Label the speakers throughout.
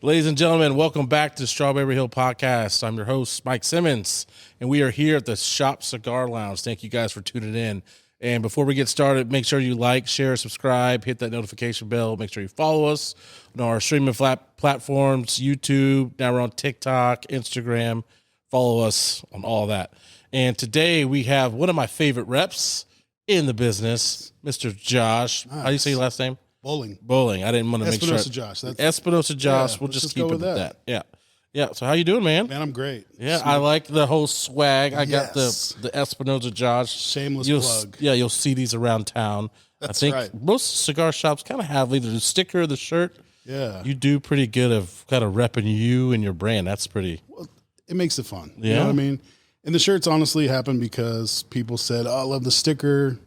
Speaker 1: Ladies and gentlemen, welcome back to Strawberry Hill Podcast. I'm your host, Mike Simmons, and we are here at the Shop Cigar Lounge. Thank you guys for tuning in. And before we get started, make sure you like, share, subscribe, hit that notification bell. Make sure you follow us on our streaming platforms, YouTube. Now we're on TikTok, Instagram. Follow us on all that. And today we have one of my favorite reps in the business, Mr. Josh. Nice. How do you say your last name?
Speaker 2: Bowling.
Speaker 1: I didn't want to make sure.
Speaker 2: Espinosa Josh.
Speaker 1: Espinosa Josh. We'll just keep it with that. Yeah. So how you doing, man?
Speaker 2: Man, I'm great.
Speaker 1: Yeah, sweet. I like the whole swag. I got the Espinosa Josh.
Speaker 2: Shameless plug.
Speaker 1: Yeah, you'll see these around town.
Speaker 2: That's
Speaker 1: I think
Speaker 2: right.
Speaker 1: most cigar shops kind of have either the sticker or the shirt.
Speaker 2: Yeah.
Speaker 1: You do pretty good of kind of repping you and your brand. That's pretty.
Speaker 2: Well, it makes it fun.
Speaker 1: Yeah.
Speaker 2: You know what I mean? And the shirts honestly happened because people said, "Oh, I love the sticker.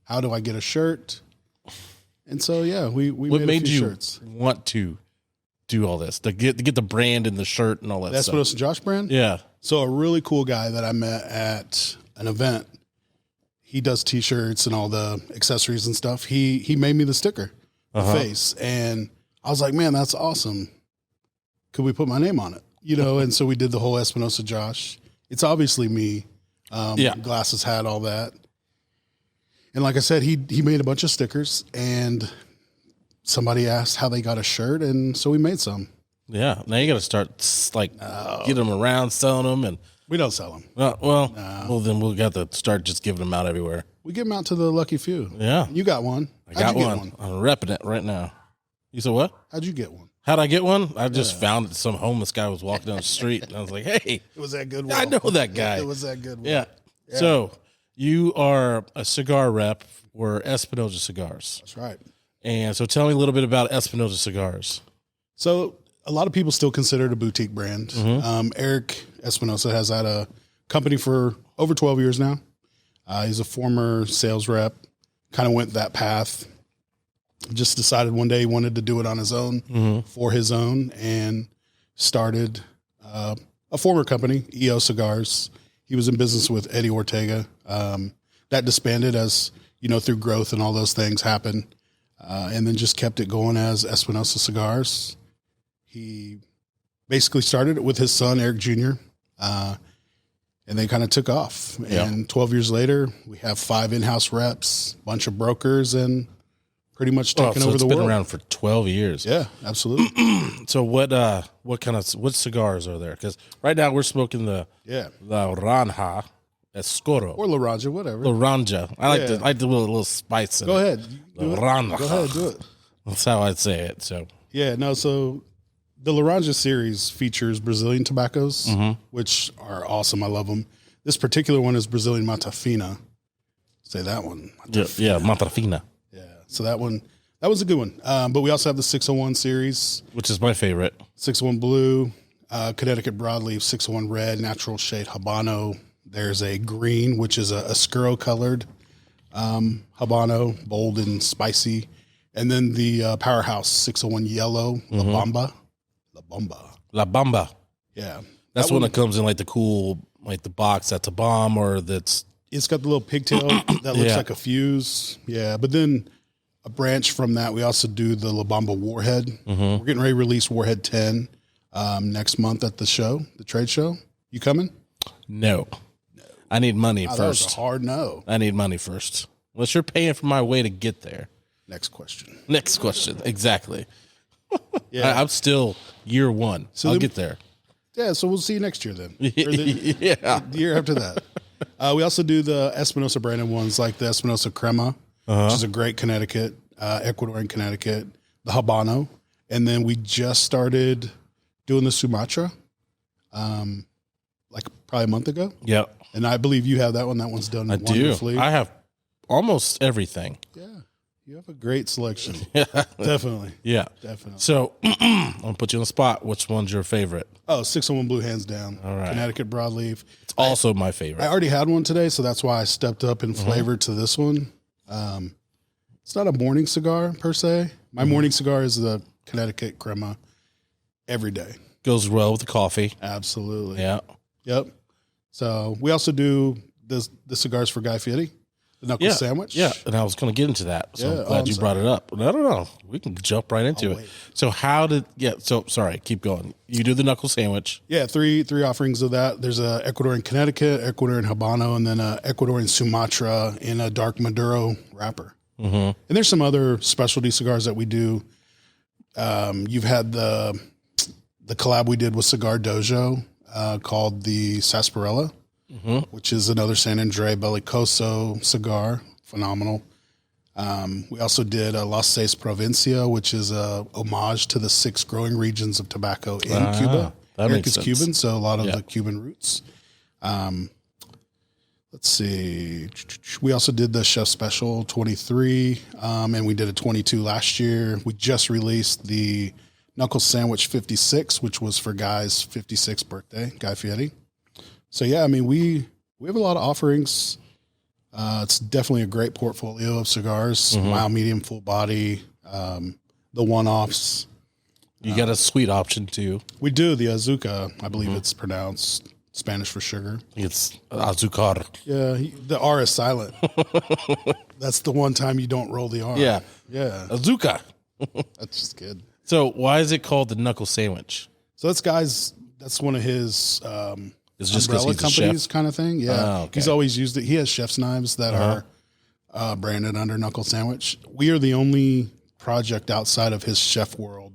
Speaker 2: How do I get a shirt?" And so, yeah, we made a few shirts.
Speaker 1: Want to do all this to get the brand and the shirt and all that stuff?
Speaker 2: Espinosa Josh brand?
Speaker 1: Yeah.
Speaker 2: So a really cool guy that I met at an event, he does T-shirts and all the accessories and stuff. He made me the sticker, the face. And I was like, man, that's awesome. Could we put my name on it? You know, and so we did the whole Espinosa Josh. It's obviously me. Glasses, hat, all that. And like I said, he made a bunch of stickers, and somebody asked how they got a shirt, and so we made some.
Speaker 1: Yeah. Now you got to start get them around, selling them, and
Speaker 2: we don't sell them.
Speaker 1: Well, then we'll got to start just giving them out everywhere.
Speaker 2: We give them out to the lucky few.
Speaker 1: Yeah.
Speaker 2: You got one.
Speaker 1: I got one. I'm repping it right now. You said what?
Speaker 2: How'd you get one?
Speaker 1: How'd I get one? I just found it. Some homeless guy was walking down the street, and I was like, hey.
Speaker 2: It was that good one.
Speaker 1: I know that guy.
Speaker 2: It was that good one.
Speaker 1: Yeah. So you are a cigar rep for Espinosa Cigars.
Speaker 2: That's right.
Speaker 1: And so tell me a little bit about Espinosa Cigars.
Speaker 2: So a lot of people still consider it a boutique brand. Eric Espinosa has had a company for over 12 years now. He's a former sales rep, kind of went that path. Just decided one day he wanted to do it on his own, for his own, and started a former company, EO Cigars. He was in business with Eddie Ortega. That disbanded as, you know, through growth and all those things happened. And then just kept it going as Espinosa Cigars. He basically started it with his son, Eric Jr., and they kind of took off. And 12 years later, we have 5 in-house reps, bunch of brokers, and pretty much taking over the world.
Speaker 1: It's been around for 12 years.
Speaker 2: Yeah, absolutely.
Speaker 1: So what cigars are there? Because right now we're smoking the Laranja Escoro.
Speaker 2: Or Laranja, whatever.
Speaker 1: Laranja. I like the little spice in it.
Speaker 2: Go ahead.
Speaker 1: Laranja.
Speaker 2: Go ahead, do it.
Speaker 1: That's how I'd say it. So
Speaker 2: so the Laranja series features Brazilian tobaccos, which are awesome. I love them. This particular one is Brazilian Mata Fina. Say that one.
Speaker 1: Mata Fina.
Speaker 2: Yeah. So that was a good one. But we also have the 601 series,
Speaker 1: which is my favorite.
Speaker 2: 601 Blue, Connecticut Broadleaf, 601 Red, Natural Shade Habano. There's a green, which is a Oscuro colored Habano, bold and spicy. And then the Powerhouse 601 Yellow, La Bamba.
Speaker 1: La Bamba.
Speaker 2: Yeah.
Speaker 1: That's one that comes in like the cool, like the box that's a bomb or that's.
Speaker 2: It's got the little pigtail that looks like a fuse. Yeah. But then a branch from that, we also do the La Bamba Warhead. We're getting ready to release Warhead 10 next month at the show, the trade show. You coming?
Speaker 1: No. I need money first.
Speaker 2: That was a hard no.
Speaker 1: I need money first. Unless you're paying for my way to get there.
Speaker 2: Next question.
Speaker 1: Exactly.
Speaker 2: Yeah.
Speaker 1: I'm still year 1. So I'll get there.
Speaker 2: Yeah, so we'll see you next year then.
Speaker 1: The
Speaker 2: year after that. We also do the Espinosa branded ones like the Espinosa Crema, which is a great Connecticut, Ecuadorian Connecticut, the Habano. And then we just started doing the Sumatra like probably a month ago.
Speaker 1: Yep.
Speaker 2: And I believe you have that one. That one's done wonderfully.
Speaker 1: I have almost everything.
Speaker 2: Yeah. You have a great selection. Definitely.
Speaker 1: Yeah.
Speaker 2: Definitely.
Speaker 1: So I'm going to put you on the spot. Which one's your favorite?
Speaker 2: Oh, 601 Blue, hands down.
Speaker 1: All right.
Speaker 2: Connecticut Broadleaf.
Speaker 1: It's also my favorite.
Speaker 2: I already had one today, so that's why I stepped up in flavor to this one. It's not a morning cigar per se. My morning cigar is the Connecticut Crema every day.
Speaker 1: Goes well with the coffee.
Speaker 2: Absolutely.
Speaker 1: Yeah.
Speaker 2: Yep. So we also do the cigars for Guy Fieri. The knuckle sandwich?
Speaker 1: Yeah, and I was going to get into that. So
Speaker 2: Yeah.
Speaker 1: I'm glad you brought it up. No, no. We can jump right into it.
Speaker 2: wait.
Speaker 1: So sorry, keep going. You do the knuckle sandwich.
Speaker 2: Yeah, three offerings of that. There's a Ecuador in Connecticut, Ecuador in Habano, and then a Ecuador in Sumatra in a dark Maduro wrapper. Mm-hmm. And there's some other specialty cigars that we do. You've had the collab we did with Cigar Dojo called the Sarsaparilla, which is another San Andre Bellicoso cigar. Phenomenal. We also did a Las Seis Provincia, which is a homage to the 6 growing regions of tobacco in Cuba. Eric is Cuban, so a lot of the Cuban roots. Let's see. We also did the Chef Special 23, and we did a 22 last year. We just released the Knuckle Sandwich 56, which was for Guy's 56th birthday, Guy Fieri. So, yeah, I mean, we have a lot of offerings. It's definitely a great portfolio of cigars, mild, medium, full body, the one-offs.
Speaker 1: You got a sweet option, too.
Speaker 2: We do, the Azuca, I believe it's pronounced Spanish for sugar.
Speaker 1: It's azucar.
Speaker 2: Yeah, the R is silent. That's the one time you don't roll the R.
Speaker 1: Yeah.
Speaker 2: Yeah.
Speaker 1: Azuca.
Speaker 2: That's just good.
Speaker 1: So why is it called the knuckle sandwich?
Speaker 2: So that's one of his
Speaker 1: It's just 'cause
Speaker 2: umbrella
Speaker 1: he's a
Speaker 2: companies
Speaker 1: chef?
Speaker 2: kind of thing. Yeah.
Speaker 1: Oh, okay.
Speaker 2: He's always used it. He has chef's knives that are branded under Knuckle Sandwich. We are the only project outside of his chef world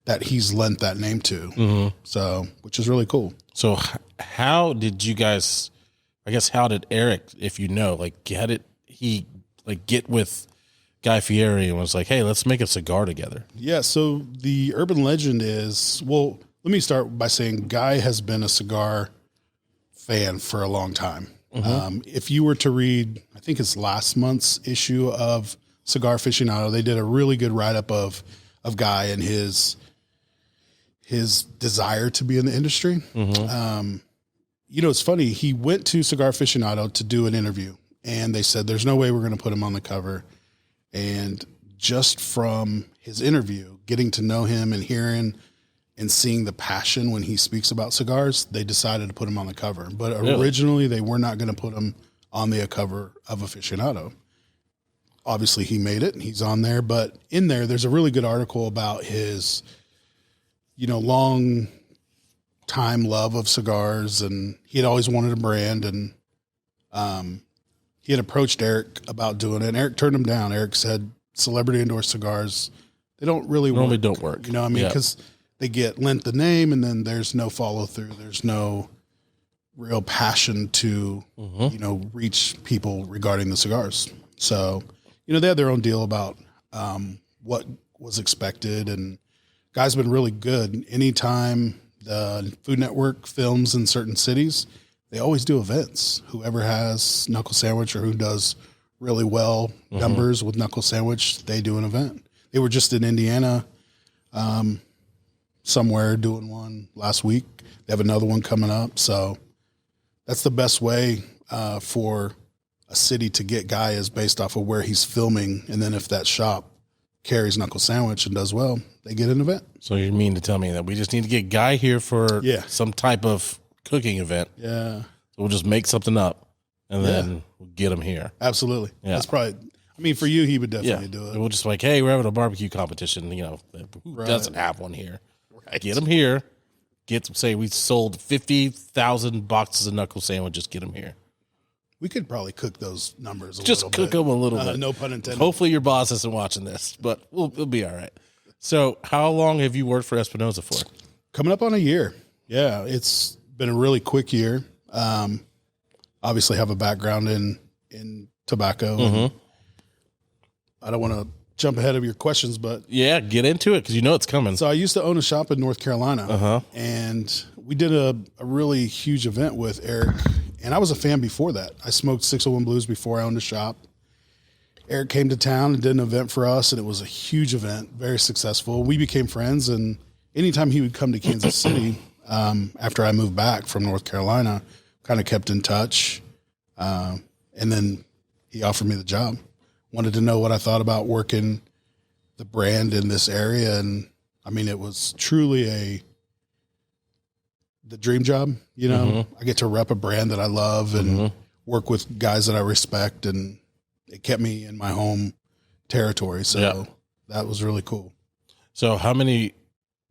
Speaker 2: that he's lent that name to. So, which is really cool.
Speaker 1: So how did you guys, how did Eric, if you know, get with Guy Fieri and was like, hey, let's make a cigar together?
Speaker 2: Yeah. So the urban legend is, well, let me start by saying Guy has been a cigar fan for a long time. If you were to read, I think it's last month's issue of Cigar Aficionado, they did a really good write-up of Guy and his desire to be in the industry. It's funny. He went to Cigar Aficionado to do an interview, and they said, there's no way we're going to put him on the cover. And just from his interview, getting to know him and hearing and seeing the passion when he speaks about cigars, they decided to put him on the cover. But originally, they were not going to put him on the cover of Aficionado. Obviously, he made it, and he's on there. But in there's a really good article about his long time love of cigars, and he had always wanted a brand, and he had approached Eric about doing it, and Eric turned him down. Eric said, celebrity endorsed cigars, they don't really
Speaker 1: Normally
Speaker 2: work.
Speaker 1: don't work.
Speaker 2: You know what I mean? Because they get lent the name, and then there's no follow through. There's no real passion to, reach people regarding the cigars. So, they had their own deal about what was expected, and Guy's been really good. Anytime the Food Network films in certain cities, they always do events. Whoever has Knuckle Sandwich or who does really well numbers with Knuckle Sandwich, they do an event. They were just in Indiana somewhere doing one last week. They have another one coming up. So that's the best way for a city to get Guy is based off of where he's filming. And then if that shop carries Knuckle Sandwich and does well, they get an event.
Speaker 1: So you mean to tell me that we just need to get Guy here for some type of cooking event?
Speaker 2: Yeah.
Speaker 1: So we'll just make something up and then we'll get him here.
Speaker 2: Absolutely. Yeah. That's probably, for you, he would definitely do it.
Speaker 1: We'll just hey, we're having a barbecue competition. Who doesn't have one here? Right. Get him here. Say we sold 50,000 boxes of Knuckle Sandwiches. Get him here.
Speaker 2: We could probably cook those numbers
Speaker 1: just cook them a little bit.
Speaker 2: No pun intended.
Speaker 1: Hopefully your boss isn't watching this, but we'll be all right. So how long have you worked for Espinosa for?
Speaker 2: Coming up on a year. Yeah, it's been a really quick year. Obviously have a background in tobacco. I don't want to jump ahead of your questions, but
Speaker 1: yeah, get into it because it's coming.
Speaker 2: So I used to own a shop in North Carolina, and we did a really huge event with Eric, and I was a fan before that. I smoked 601 Blues before I owned a shop. Eric came to town and did an event for us, and it was a huge event, very successful. We became friends, and anytime he would come to Kansas City, after I moved back from North Carolina, kind of kept in touch, and then he offered me the job. Wanted to know what I thought about working the brand in this area. And it was truly the dream job. I get to rep a brand that I love and work with guys that I respect. And it kept me in my home territory. So that was really cool.
Speaker 1: So how many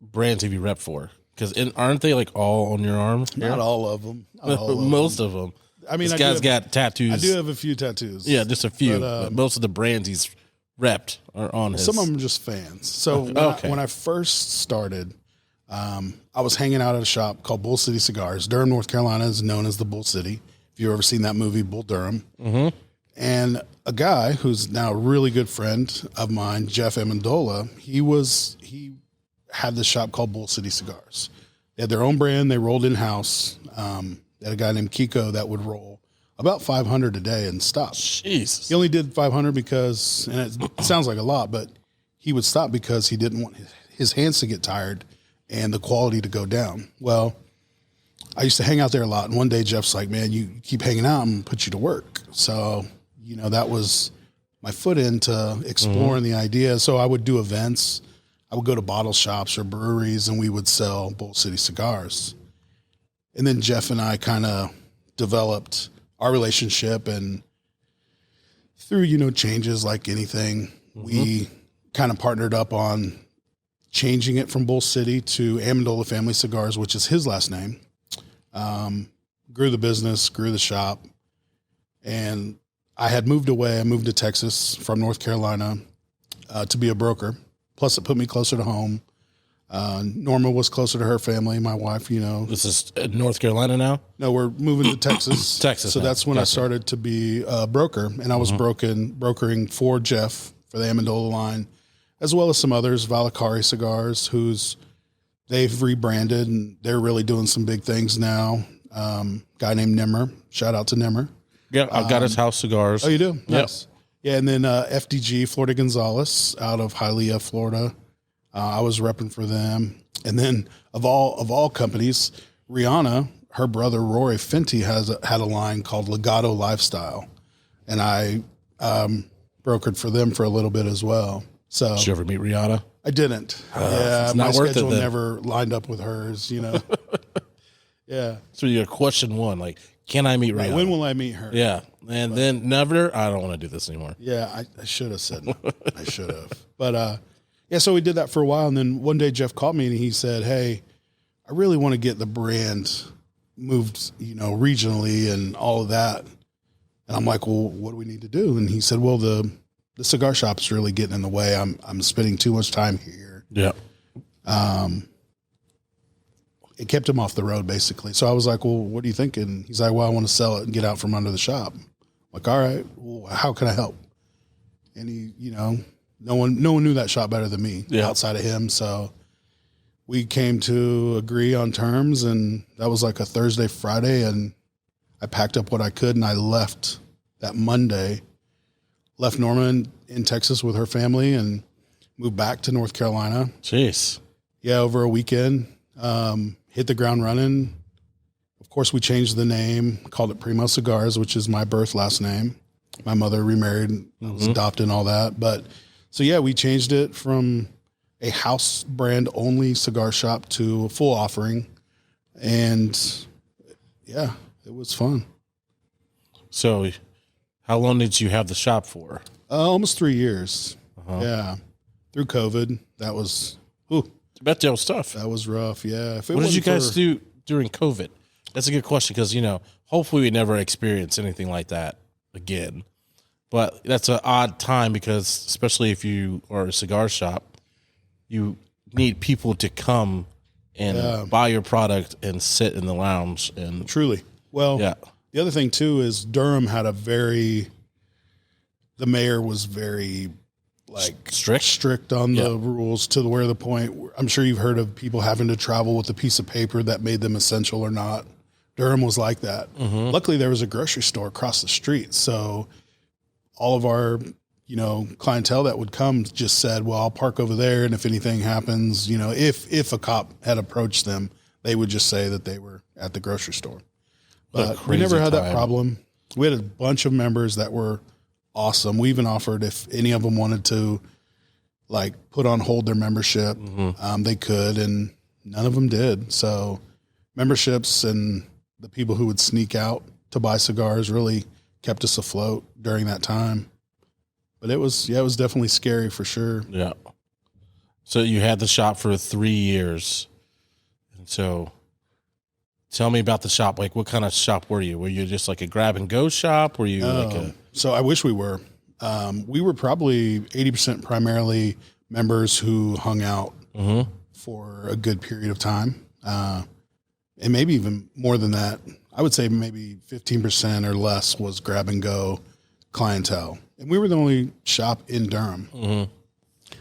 Speaker 1: brands have you repped for? Because aren't they like all on your arm?
Speaker 2: Not all of them.
Speaker 1: Most of them.
Speaker 2: I mean,
Speaker 1: this guy's got tattoos.
Speaker 2: I do have a few tattoos.
Speaker 1: Yeah, just a few. But most of the brands he's repped are on his.
Speaker 2: Some of them are just fans. So when I first started, I was hanging out at a shop called Bull City Cigars. Durham, North Carolina is known as the Bull City. If you've ever seen that movie, Bull Durham. Mm-hmm. And a guy who's now a really good friend of mine, Jeff Amendola, he had this shop called Bull City Cigars. They had their own brand. They rolled in-house. They had a guy named Kiko that would roll about 500 a day and stop.
Speaker 1: Jesus.
Speaker 2: He only did 500 because, and it sounds like a lot, but he would stop because he didn't want his hands to get tired and the quality to go down. Well, I used to hang out there a lot. And one day Jeff's like, man, you keep hanging out, I'm going to put you to work. So, that was my foot into exploring the idea. So I would do events. I would go to bottle shops or breweries and we would sell Bull City cigars. And then Jeff and I kind of developed our relationship, and through, changes like anything, we kind of partnered up on changing it from Bull City to Amendola Family Cigars, which is his last name. Grew the business, grew the shop, and I had moved away. I moved to Texas from North Carolina to be a broker. Plus, it put me closer to home. Norma was closer to her family, my wife,
Speaker 1: This is North Carolina now?
Speaker 2: No, we're moving to Texas.
Speaker 1: Texas.
Speaker 2: So that's when I started to be a broker, and I was brokering for Jeff for the Amendola line, as well as some others, Valakari Cigars, they've rebranded, and they're really doing some big things now. Guy named Nimmer. Shout out to Nimmer.
Speaker 1: Yeah, I've got his house cigars.
Speaker 2: Oh, you do?
Speaker 1: Yep.
Speaker 2: Nice. Yeah, and then FDG, Florida Gonzalez, out of Hialeah, Florida. I was repping for them. And then of all companies, Rihanna, her brother Rory Fenty had a line called Legato Lifestyle, and I brokered for them for a little bit as well. So
Speaker 1: did you ever meet Rihanna?
Speaker 2: I didn't. Yeah,
Speaker 1: it's
Speaker 2: my
Speaker 1: not worth
Speaker 2: schedule
Speaker 1: it,
Speaker 2: never lined up with hers. Yeah.
Speaker 1: So you question one, like, can I meet Rihanna?
Speaker 2: When will I meet her?
Speaker 1: Yeah, and then never. I don't want to do this anymore.
Speaker 2: Yeah, I should have said no. I should have. But yeah, so we did that for a while, and then one day Jeff called me and he said, "Hey, I really want to get the brand moved, regionally and all of that." And I'm like, "Well, what do we need to do?" And he said, "Well, the cigar shop's really getting in the way. I'm spending too much time here."
Speaker 1: Yeah.
Speaker 2: It kept him off the road, basically. So I was like, "Well, what are you thinking?" He's like, "Well, I want to sell it and get out from under the shop." I'm like, "All right, well, how can I help?" And he, no one knew that shop better than me outside of him. So we came to agree on terms, and that was like a Thursday, Friday, and I packed up what I could and I left that Monday, left Norma in Texas with her family and moved back to North Carolina.
Speaker 1: Jeez.
Speaker 2: Yeah, over a weekend, hit the ground running. Of course, we changed the name, called it Primo Cigars, which is my birth last name. My mother remarried, I was adopted and all that. But so, yeah, we changed it from a house brand only cigar shop to a full offering. And yeah, it was fun.
Speaker 1: So how long did you have the shop for?
Speaker 2: Almost 3 years. Yeah. Through COVID. That was,
Speaker 1: I bet that was tough.
Speaker 2: that was rough. Yeah.
Speaker 1: What did you guys do during COVID? That's a good question because, hopefully we never experience anything like that again. But that's an odd time because, especially if you are a cigar shop, you need people to come and buy your product and sit in the lounge. And
Speaker 2: Truly. Well, the other thing, too, is Durham had the mayor was very strict on the rules to where the point, I'm sure you've heard of people having to travel with a piece of paper that made them essential or not. Durham was like that. Luckily, there was a grocery store across the street. So all of our, clientele that would come just said, well, I'll park over there. And if anything happens, if a cop had approached them, they would just say that they were at the grocery store. But we never had that problem. We had a bunch of members that were awesome. We even offered if any of them wanted to put on hold their membership, they could, and none of them did. So memberships and the people who would sneak out to buy cigars really kept us afloat during that time. But it was definitely scary for sure.
Speaker 1: Yeah. So you had the shop for 3 years. And so tell me about the shop. Like, what kind of shop were you? Were you just like a grab and go shop? Were you like a...
Speaker 2: So I wish we were. We were probably 80% primarily members who hung out for a good period of time. And maybe even more than that. I would say maybe 15% or less was grab and go clientele. And we were the only shop in Durham. Mm-hmm.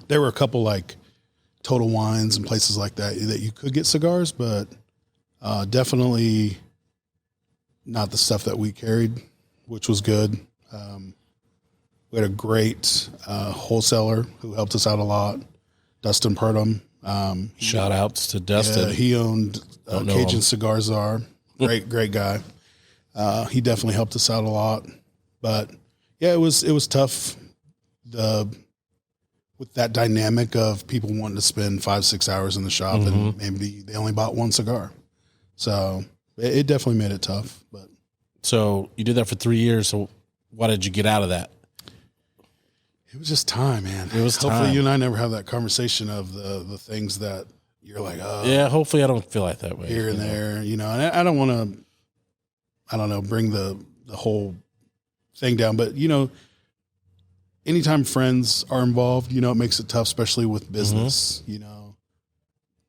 Speaker 2: There were a couple like Total Wines and places like that you could get cigars, but definitely not the stuff that we carried, which was good. We had a great wholesaler who helped us out a lot, Dustin Purdom.
Speaker 1: Shout outs to Dustin.
Speaker 2: Yeah, he owned Cajun Cigar Czar. Great guy. He definitely helped us out a lot. But yeah, it was tough. With that dynamic of people wanting to spend 5-6 hours in the shop and maybe they only bought one cigar. So it definitely made it tough. But
Speaker 1: so you did that for 3 years. So why did you get out of that?
Speaker 2: It was just time, man.
Speaker 1: It was
Speaker 2: Hopefully
Speaker 1: time.
Speaker 2: you and I never have that conversation of the things that you're like, oh,
Speaker 1: yeah, hopefully I don't feel like that way.
Speaker 2: Here and there, and I don't want to, I don't know, bring the whole thing down, but anytime friends are involved, it makes it tough, especially with business.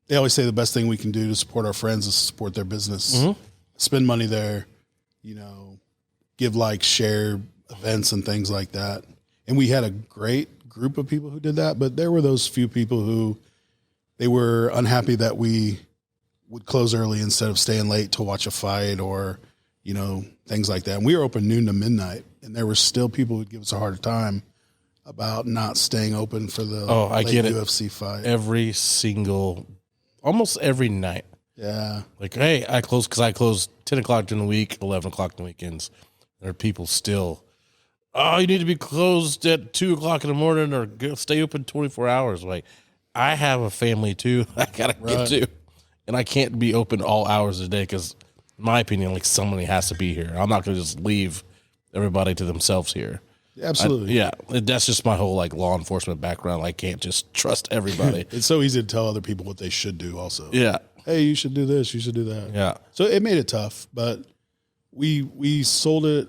Speaker 2: They always say the best thing we can do to support our friends is support their business, spend money there, give share events and things like that. And we had a great group of people who did that, but there were those few people who they were unhappy that we would close early instead of staying late to watch a fight or, things like that. And we were open noon to midnight, and there were still people who'd give us a hard time about not staying open for the
Speaker 1: I get
Speaker 2: UFC fight.
Speaker 1: Almost every night.
Speaker 2: Yeah.
Speaker 1: Like, hey, I close 10 o'clock during the week, 11 o'clock on the weekends. There are people still, you need to be closed at 2 o'clock in the morning or stay open 24 hours. Like, I have a family too I got to get to, and I can't be open all hours of the day because, in my opinion, somebody has to be here. I'm not going to just leave everybody to themselves here.
Speaker 2: Absolutely.
Speaker 1: That's just my whole law enforcement background. I can't just trust everybody.
Speaker 2: It's so easy to tell other people what they should do also.
Speaker 1: Yeah.
Speaker 2: Hey, you should do this. You should do that.
Speaker 1: Yeah.
Speaker 2: So it made it tough, but we sold it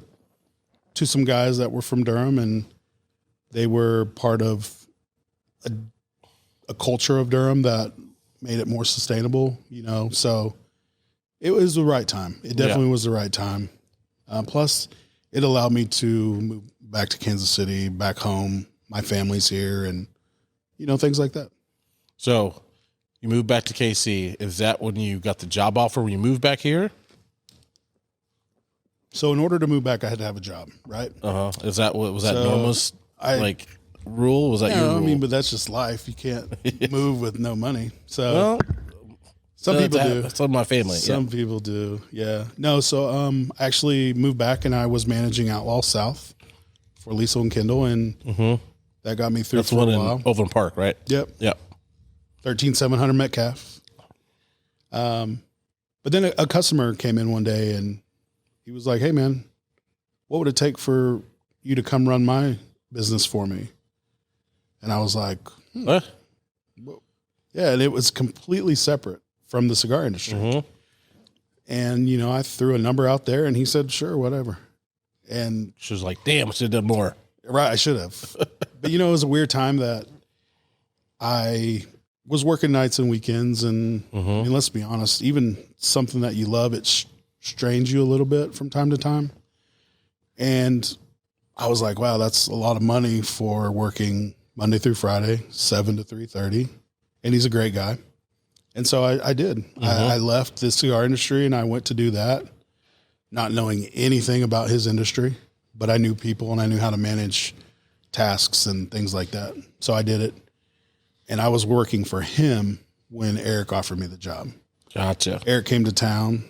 Speaker 2: to some guys that were from Durham, and they were part of a culture of Durham that made it more sustainable, so it was the right time. It definitely was the right time. Plus it allowed me to move back to Kansas City, back home. My family's here and, things like that.
Speaker 1: So you moved back to KC. Is that when you got the job offer when you moved back here?
Speaker 2: So in order to move back, I had to have a job, right?
Speaker 1: Is that what was that
Speaker 2: So
Speaker 1: Norma's rule? Was that your rule?
Speaker 2: I mean, but that's just life. You can't move with no money. So some people do.
Speaker 1: Some of my family.
Speaker 2: Some people do. Yeah. No. So I actually moved back, and I was managing Outlaw South for Liesel and Kindle, and that got me through.
Speaker 1: That's
Speaker 2: for
Speaker 1: one
Speaker 2: a while.
Speaker 1: in Overland Park, right?
Speaker 2: Yep. 13,700 Metcalf. But then a customer came in one day, and he was like, "Hey, man, what would it take for you to come run my business for me?" And I was like,
Speaker 1: What?
Speaker 2: Yeah, and it was completely separate from the cigar industry. And, I threw a number out there, and he said, sure, whatever. And
Speaker 1: she was like, damn, I should have done more.
Speaker 2: Right, I should have. But, it was a weird time that I was working nights and weekends. And, I mean, let's be honest, even something that you love, it strains you a little bit from time to time. And I was like, wow, that's a lot of money for working Monday through Friday, 7 to 3:30. And he's a great guy. And so I did. I left the cigar industry and I went to do that, not knowing anything about his industry, but I knew people and I knew how to manage tasks and things like that. So I did it. And I was working for him when Eric offered me the job.
Speaker 1: Gotcha.
Speaker 2: Eric came to town.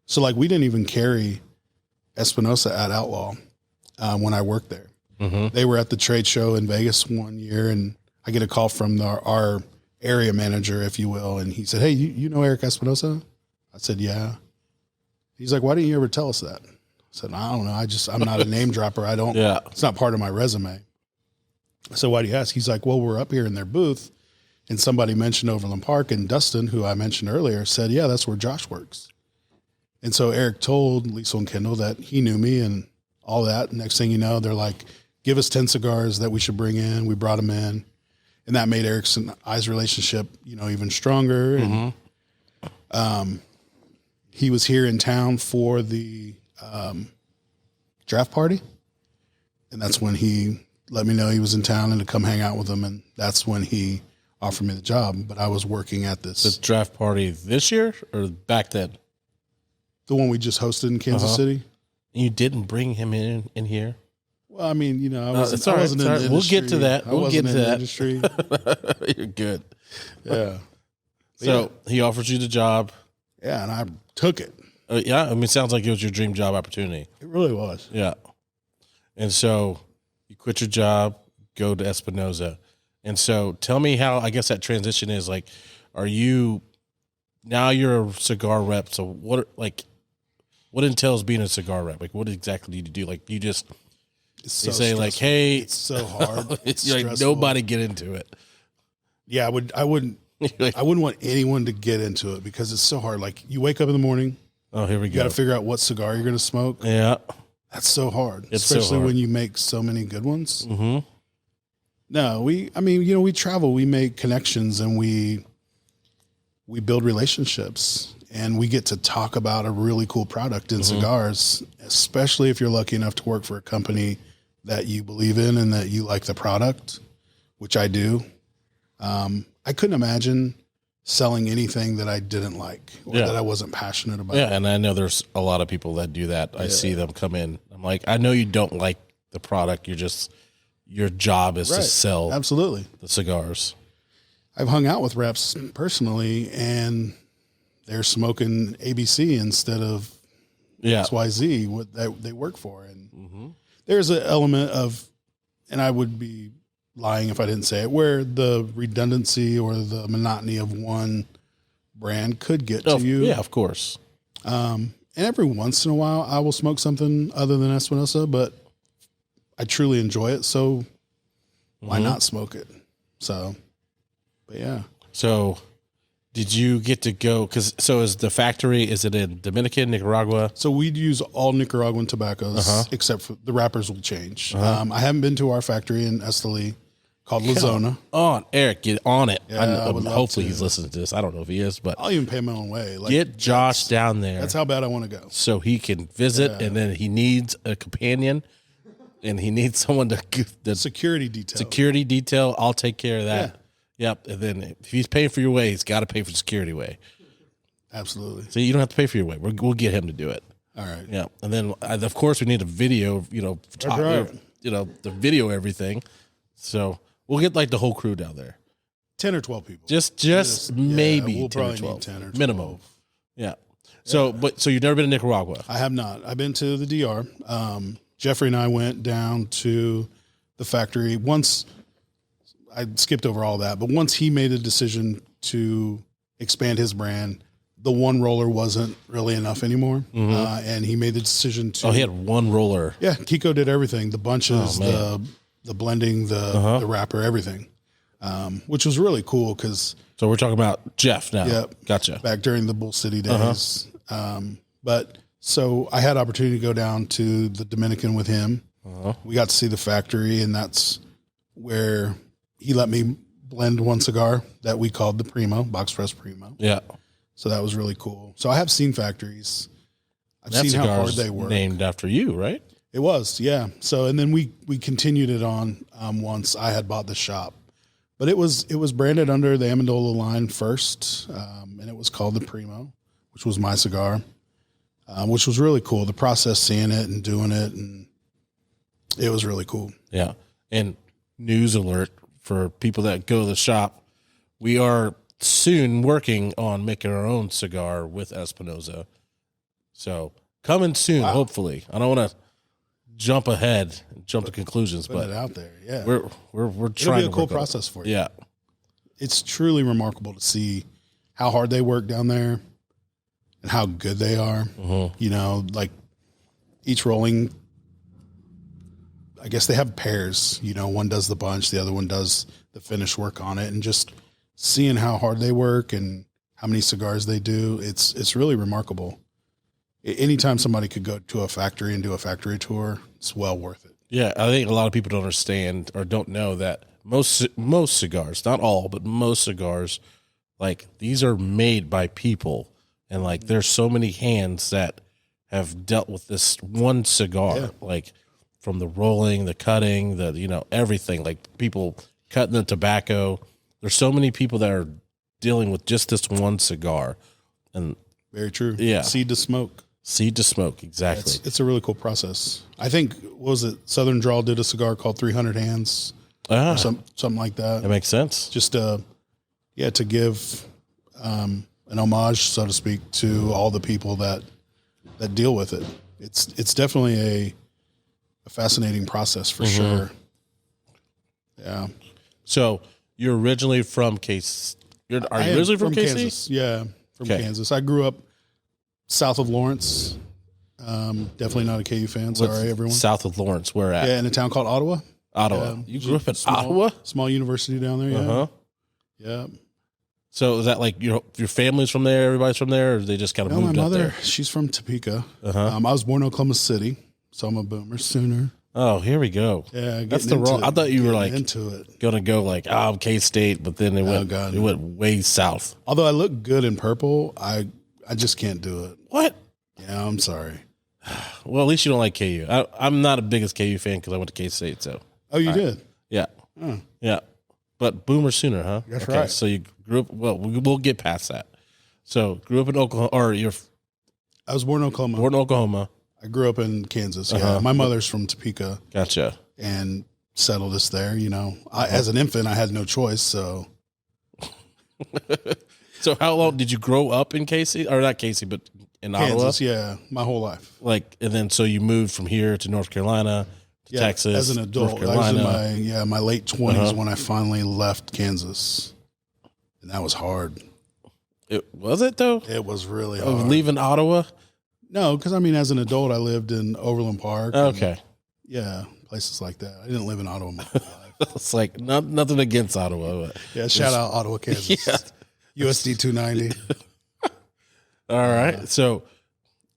Speaker 2: So we didn't even carry Espinosa at Outlaw when I worked there. They were at the trade show in Vegas one year, and I get a call from our area manager, if you will, and he said, hey, you know Eric Espinosa? I said, yeah. He's like, why didn't you ever tell us that? I said, I don't know. I'm not a name dropper. It's not part of my resume. So why do you ask? He's like, well, we're up here in their booth, and somebody mentioned Overland Park, and Dustin, who I mentioned earlier, said, yeah, that's where Josh works. And so Eric told Liesel and Kendall that he knew me and all that. Next thing you know, they're like, give us 10 cigars that we should bring in. We brought them in. And that made Eric's and I's relationship, even stronger. And he was here in town for the draft party. And that's when he let me know he was in town and to come hang out with him. And that's when he offered me the job. But I was working at this.
Speaker 1: The draft party this year or back then?
Speaker 2: The one we just hosted in Kansas City.
Speaker 1: You didn't bring him in here?
Speaker 2: Well, I mean, I wasn't,
Speaker 1: I
Speaker 2: wasn't in the industry.
Speaker 1: We'll get to that. We'll get to that.
Speaker 2: Industry.
Speaker 1: You're good.
Speaker 2: Yeah.
Speaker 1: So he offers you the job.
Speaker 2: Yeah, and I took it.
Speaker 1: Yeah, I mean, it sounds like it was your dream job opportunity.
Speaker 2: It really was.
Speaker 1: Yeah. And so you quit your job, go to Espinosa. And so tell me how, I guess that transition is like, now you're a cigar rep. So what entails being a cigar rep? Like, what exactly do you do? Like, you just
Speaker 2: So
Speaker 1: say
Speaker 2: stressful.
Speaker 1: like, hey,
Speaker 2: it's so hard.
Speaker 1: it's like nobody get into it.
Speaker 2: Yeah, I wouldn't want anyone to get into it because it's so hard. Like you wake up in the morning.
Speaker 1: Oh, here we
Speaker 2: You
Speaker 1: go.
Speaker 2: got to figure out what cigar you're going to smoke.
Speaker 1: Yeah.
Speaker 2: That's so hard,
Speaker 1: It's so
Speaker 2: especially
Speaker 1: hard.
Speaker 2: when you make so many good ones.
Speaker 1: Mm-hmm.
Speaker 2: No, we travel, we make connections, and we build relationships, and we get to talk about a really cool product in cigars, especially if you're lucky enough to work for a company that you believe in and that you like the product, which I do. I couldn't imagine selling anything that I didn't like or that I wasn't passionate about.
Speaker 1: Yeah, and I know there's a lot of people that do that. I see them come in. I'm like, I know you don't like the product. Your job is to sell
Speaker 2: Absolutely.
Speaker 1: the cigars.
Speaker 2: I've hung out with reps personally, and they're smoking ABC instead of XYZ, what they work for. And there's an element of, and I would be lying if I didn't say it, where the redundancy or the monotony of one brand could get to you.
Speaker 1: Yeah, of course.
Speaker 2: And every once in a while, I will smoke something other than Espinosa, but I truly enjoy it. So why not smoke it? So, but yeah.
Speaker 1: So did you get to go? So is the factory, is it in Dominican, Nicaragua?
Speaker 2: So we'd use all Nicaraguan tobaccos, except for the wrappers will change. I haven't been to our factory in Esteli called La Zona.
Speaker 1: Eric, get on it.
Speaker 2: Yeah, I would love
Speaker 1: hopefully
Speaker 2: to.
Speaker 1: he's listening to this. I don't know if he is, but
Speaker 2: I'll even pay my own way. Like,
Speaker 1: get Josh down there.
Speaker 2: That's how bad I want to go.
Speaker 1: So he can visit, and then he needs a companion, and he needs someone to
Speaker 2: Security detail.
Speaker 1: security detail. I'll take care of that. Yep. And then if he's paying for your way, he's got to pay for the security way.
Speaker 2: Absolutely.
Speaker 1: So you don't have to pay for your way. We'll get him to do it.
Speaker 2: All right.
Speaker 1: Yeah. And then of course we need a video,
Speaker 2: Right.
Speaker 1: The video everything. So we'll get like the whole crew down there.
Speaker 2: 10 or 12 people.
Speaker 1: Just maybe
Speaker 2: we'll
Speaker 1: 10 or
Speaker 2: probably
Speaker 1: 12.
Speaker 2: need 10 or 12.
Speaker 1: Minimum. Yeah. So, so you've never been to Nicaragua?
Speaker 2: I have not. I've been to the DR. Jeffrey and I went down to the factory once. I skipped over all that, but once he made a decision to expand his brand, the one roller wasn't really enough anymore. And he made the decision to.
Speaker 1: Oh, he had one roller.
Speaker 2: Yeah. Kiko did everything, the bunches, the blending, the wrapper, everything. Which was really cool because.
Speaker 1: So we're talking about Jeff now.
Speaker 2: Yep.
Speaker 1: Gotcha.
Speaker 2: Back during the Bull City days. But so I had opportunity to go down to the Dominican with him. We got to see the factory, and that's where he let me blend one cigar that we called the Primo, Box Press Primo.
Speaker 1: Yeah.
Speaker 2: So that was really cool. So I have seen factories. I've
Speaker 1: That
Speaker 2: seen how hard
Speaker 1: cigar's
Speaker 2: they work.
Speaker 1: named after you, right?
Speaker 2: It was, yeah. So, and then we continued it on once I had bought the shop. But it was branded under the Amendola line first, and it was called the Primo, which was my cigar, which was really cool. The process, seeing it and doing it, and it was really cool.
Speaker 1: Yeah. And news alert for people that go to the shop, we are soon working on making our own cigar with Espinosa. So coming soon, hopefully. I don't want to jump ahead and jump to conclusions,
Speaker 2: Put
Speaker 1: but
Speaker 2: it out there, yeah.
Speaker 1: we're
Speaker 2: It'll
Speaker 1: trying
Speaker 2: be a
Speaker 1: to
Speaker 2: cool
Speaker 1: work on it.
Speaker 2: process for you.
Speaker 1: Yeah.
Speaker 2: It's truly remarkable to see how hard they work down there and how good they are. Like each rolling I guess they have pairs, one does the bunch, the other one does the finish work on it, and just seeing how hard they work and how many cigars they do, it's really remarkable. Anytime somebody could go to a factory and do a factory tour, it's well worth it.
Speaker 1: Yeah, I think a lot of people don't understand or don't know that most cigars, not all, but most cigars, like these are made by people, and like there's so many hands that have dealt with this one cigar, like from the rolling, the cutting, everything, like people cutting the tobacco. There's so many people that are dealing with just this one cigar. And
Speaker 2: very true.
Speaker 1: Yeah.
Speaker 2: Seed to smoke.
Speaker 1: Seed to smoke. Exactly.
Speaker 2: It's a really cool process. I think, what was it? Southern Drawl did a cigar called 300 Hands or something like that.
Speaker 1: That makes sense.
Speaker 2: Just, to give, an homage, so to speak, to all the people that deal with it. It's definitely a fascinating process for sure. Yeah.
Speaker 1: So you're originally from Case. Are you originally from KC?
Speaker 2: Kansas. Yeah, from Kansas. I grew up south of Lawrence. Definitely not a KU fan. Sorry, everyone.
Speaker 1: South of Lawrence, where at?
Speaker 2: Yeah, in a town called Ottawa.
Speaker 1: Ottawa. You grew up in Ottawa?
Speaker 2: Small university down there. Yeah. Yeah.
Speaker 1: So is that like your family's from there? Everybody's from there, or they just kind of moved
Speaker 2: my
Speaker 1: up there?
Speaker 2: mother, she's from Topeka. I was born in Oklahoma City, so I'm a boomer sooner.
Speaker 1: Oh, here we go.
Speaker 2: Yeah,
Speaker 1: that's the wrong. I thought you were like
Speaker 2: into it.
Speaker 1: Gonna go like K-State, but then it went way south.
Speaker 2: Although I look good in purple, I just can't do it.
Speaker 1: What?
Speaker 2: Yeah, I'm sorry.
Speaker 1: Well, at least you don't like KU. I'm not a biggest KU fan because I went to K-State. So.
Speaker 2: Oh, you did?
Speaker 1: Yeah. Yeah. But boomer sooner, huh?
Speaker 2: That's right.
Speaker 1: So you grew up. Well, we'll get past that. So grew up in Oklahoma, or
Speaker 2: I was born in Oklahoma.
Speaker 1: Born in Oklahoma.
Speaker 2: I grew up in Kansas. Yeah, my mother's from Topeka.
Speaker 1: Gotcha.
Speaker 2: And settled us there. As an infant, I had no choice. So.
Speaker 1: So how long did you grow up in Casey, or not Casey, but in
Speaker 2: Kansas?
Speaker 1: Ottawa?
Speaker 2: Yeah, my whole life.
Speaker 1: And then so you moved from here to North Carolina, to Texas,
Speaker 2: as an adult. I was in my late 20s when I finally left Kansas, and that was hard.
Speaker 1: Was it though?
Speaker 2: It was really hard.
Speaker 1: Leaving Ottawa?
Speaker 2: No, because as an adult, I lived in Overland Park.
Speaker 1: Okay.
Speaker 2: Places like that. I didn't live in Ottawa my whole life.
Speaker 1: It's like nothing against Ottawa. But
Speaker 2: shout out Ottawa, Kansas. USD 290.
Speaker 1: All right. So,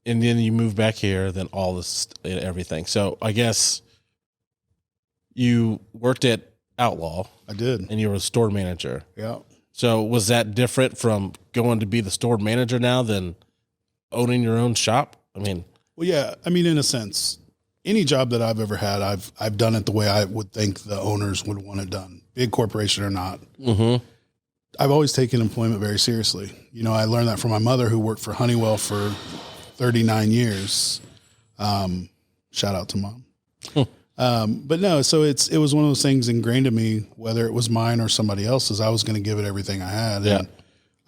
Speaker 1: and then you move back here, then all this and everything. So I guess you worked at Outlaw.
Speaker 2: I did.
Speaker 1: And you were a store manager.
Speaker 2: Yeah.
Speaker 1: So was that different from going to be the store manager now than owning your own shop? Well,
Speaker 2: yeah. In a sense, any job that I've ever had, I've done it the way I would think the owners would want it done, big corporation or not. Mm-hmm. I've always taken employment very seriously. I learned that from my mother, who worked for Honeywell for 39 years. Shout out to Mom. But no, so it was one of those things ingrained in me, whether it was mine or somebody else's, I was going to give it everything I had.
Speaker 1: Yeah.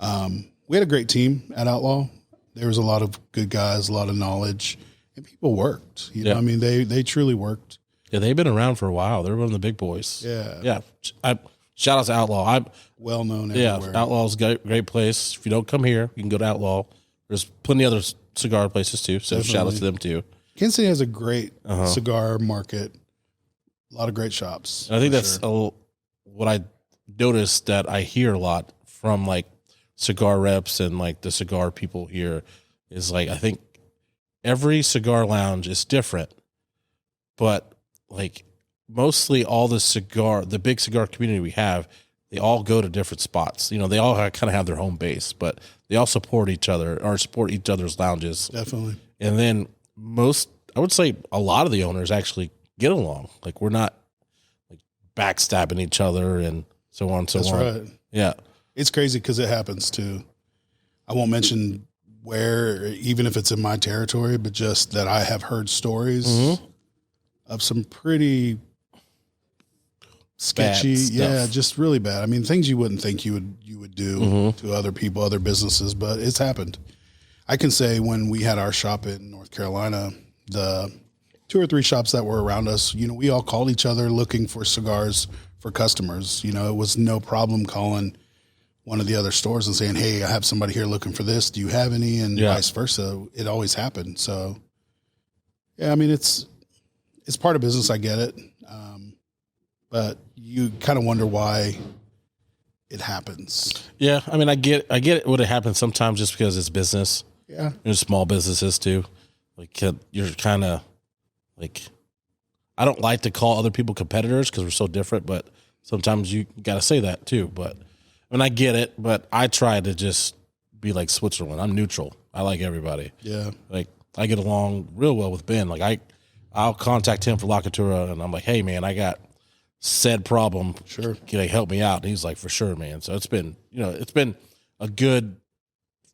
Speaker 2: And we had a great team at Outlaw. There was a lot of good guys, a lot of knowledge, and people worked. They truly worked.
Speaker 1: Yeah, they've been around for a while. They're one of the big boys.
Speaker 2: Yeah.
Speaker 1: Yeah. Shout out to Outlaw. I'm
Speaker 2: well known everywhere.
Speaker 1: Yeah, Outlaw's a great place. If you don't come here, you can go to Outlaw. There's plenty of other cigar places too, so Definitely. Shout out to them too.
Speaker 2: Kansas City has a great cigar market. A lot of great shops.
Speaker 1: And I think that's what I noticed that I hear a lot from like cigar reps and like the cigar people here is like, I think every cigar lounge is different, but like mostly all the big cigar community we have, they all go to different spots. They all kind of have their home base, but they all support each other or support each other's lounges.
Speaker 2: Definitely.
Speaker 1: And then I would say a lot of the owners actually get along. Like we're not like backstabbing each other and so on and so on.
Speaker 2: That's right.
Speaker 1: Yeah.
Speaker 2: It's crazy because it happens too. I won't mention where, even if it's in my territory, but just that I have heard stories of some pretty sketchy, just really bad. Things you wouldn't think you would do to other people, other businesses, but it's happened. I can say when we had our shop in North Carolina, the 2 or 3 shops that were around us, we all called each other looking for cigars for customers. It was no problem calling one of the other stores and saying, hey, I have somebody here looking for this. Do you have any? And vice versa. It always happened. So, yeah, it's part of business. I get it. But you kind of wonder why it happens.
Speaker 1: Yeah. I mean, I get it. Would it happen sometimes just because it's business?
Speaker 2: Yeah.
Speaker 1: There's small businesses too. Like you're kind of like, I don't like to call other people competitors because we're so different, but sometimes you got to say that too. But I mean, I get it, but I try to just be like Switzerland. I'm neutral. I like everybody.
Speaker 2: Yeah.
Speaker 1: Like I get along real well with Ben. Like I'll contact him for Locatura and I'm like, hey man, I got said problem.
Speaker 2: Sure.
Speaker 1: Can they help me out? And he's like, for sure, man. So it's been a good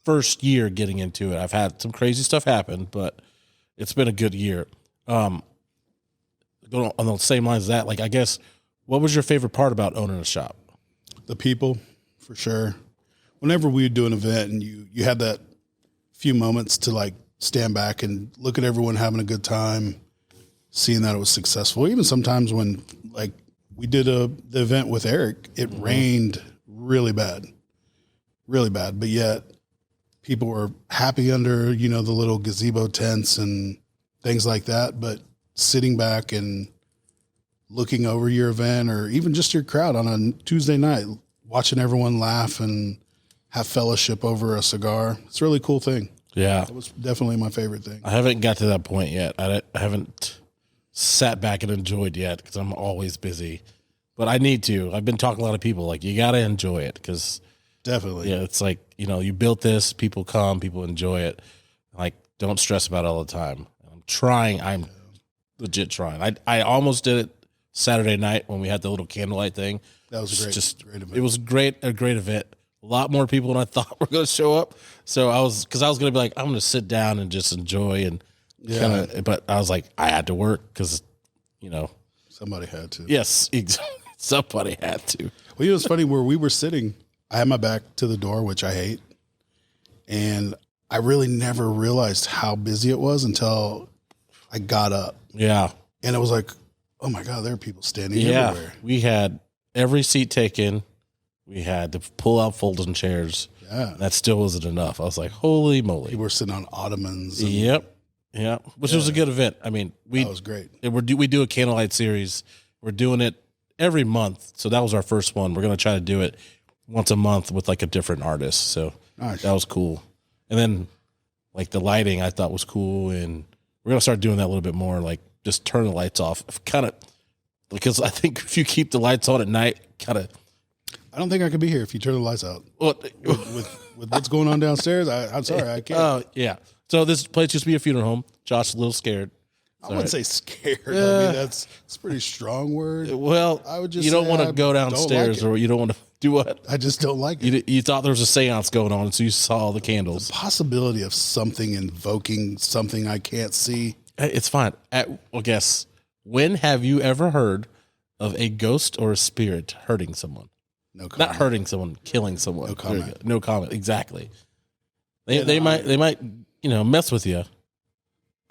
Speaker 1: first year getting into it. I've had some crazy stuff happen, but it's been a good year. Going on the same lines as that, like, I guess, what was your favorite part about owning a shop?
Speaker 2: The people, for sure. Whenever we would do an event and you had that few moments to like stand back and look at everyone having a good time, seeing that it was successful. Even sometimes when like we did the event with Eric, it rained really bad, but yet people were happy under, the little gazebo tents and things like that. But sitting back and looking over your event or even just your crowd on a Tuesday night, watching everyone laugh and have fellowship over a cigar. It's a really cool thing.
Speaker 1: Yeah.
Speaker 2: That was definitely my favorite thing.
Speaker 1: I haven't got to that point yet. I haven't sat back and enjoyed yet because I'm always busy, but I need to. I've been talking to a lot of people like, you got to enjoy it because
Speaker 2: definitely.
Speaker 1: Yeah, it's like, you built this, people come, people enjoy it. Like, don't stress about it all the time. I'm legit trying. I almost did it Saturday night when we had the little candlelight thing.
Speaker 2: That was great event.
Speaker 1: It was a great event. A lot more people than I thought were going to show up. So I was going to be like, I'm going to sit down and just enjoy and but I was like, I had to work because,
Speaker 2: somebody had to.
Speaker 1: Yes, somebody had to.
Speaker 2: Well, it was funny where we were sitting. I had my back to the door, which I hate. And I really never realized how busy it was until I got up.
Speaker 1: Yeah.
Speaker 2: And it was like, oh my God, there are people standing everywhere.
Speaker 1: We had every seat taken. We had to pull out folding chairs.
Speaker 2: Yeah.
Speaker 1: That still wasn't enough. I was like, holy moly.
Speaker 2: People were sitting on ottomans.
Speaker 1: Yep. Yeah. Which was a good event. I mean,
Speaker 2: that was great.
Speaker 1: We do a candlelight series. We're doing it every month. So that was our first one. We're going to try to do it once a month with like a different artist. So
Speaker 2: nice.
Speaker 1: That was cool. And then like the lighting I thought was cool. And we're going to start doing that a little bit more. Like just turn the lights off kind of, because I think if you keep the lights on at night,
Speaker 2: I don't think I could be here if you turn the lights out. With what's going on downstairs, I'm sorry, I can't.
Speaker 1: Oh, yeah. So this place used to be a funeral home. Josh is a little scared.
Speaker 2: I wouldn't say scared. I mean, that's a pretty strong word.
Speaker 1: Well,
Speaker 2: I would just
Speaker 1: you don't
Speaker 2: say
Speaker 1: want
Speaker 2: I
Speaker 1: to go downstairs
Speaker 2: don't like
Speaker 1: or you don't want to do what?
Speaker 2: I just don't like it.
Speaker 1: You thought there was a seance going on, so you saw all the candles.
Speaker 2: The possibility of something invoking something I can't see.
Speaker 1: It's fine. Guess, when have you ever heard of a ghost or a spirit hurting someone?
Speaker 2: No comment.
Speaker 1: Not hurting someone, killing someone.
Speaker 2: No comment.
Speaker 1: No comment. Exactly. They might mess with you.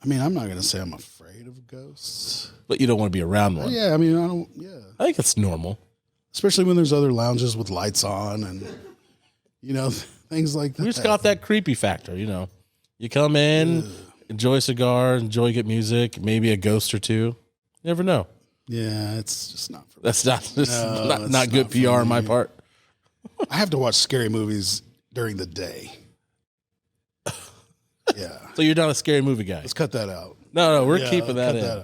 Speaker 2: I mean, I'm not going to say I'm afraid of ghosts,
Speaker 1: but you don't want to be around one.
Speaker 2: Yeah, I mean, I don't. Yeah,
Speaker 1: I think it's normal,
Speaker 2: especially when there's other lounges with lights on and things like that.
Speaker 1: We just got that creepy factor. You come in, enjoy a cigar, enjoy good music, maybe a ghost or two. You never know.
Speaker 2: Yeah, it's just not for me.
Speaker 1: That's not good PR on my part.
Speaker 2: I have to watch scary movies during the day. Yeah.
Speaker 1: So you're not a scary movie guy.
Speaker 2: Let's cut that out.
Speaker 1: No, we're keeping that in.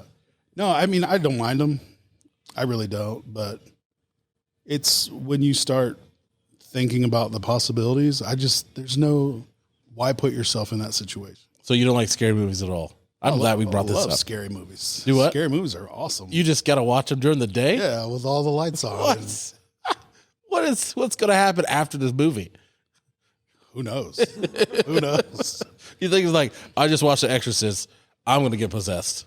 Speaker 2: No, I mean, I don't mind them. I really don't. But it's when you start thinking about the possibilities, why put yourself in that situation?
Speaker 1: So you don't like scary movies at all? I'm glad we brought this up.
Speaker 2: I love scary movies.
Speaker 1: Do what?
Speaker 2: Scary movies are awesome.
Speaker 1: You just got to watch them during the day?
Speaker 2: Yeah, with all the lights on.
Speaker 1: What's going to happen after this movie?
Speaker 2: Who knows? Who knows?
Speaker 1: You think it's like, I just watched The Exorcist, I'm going to get possessed.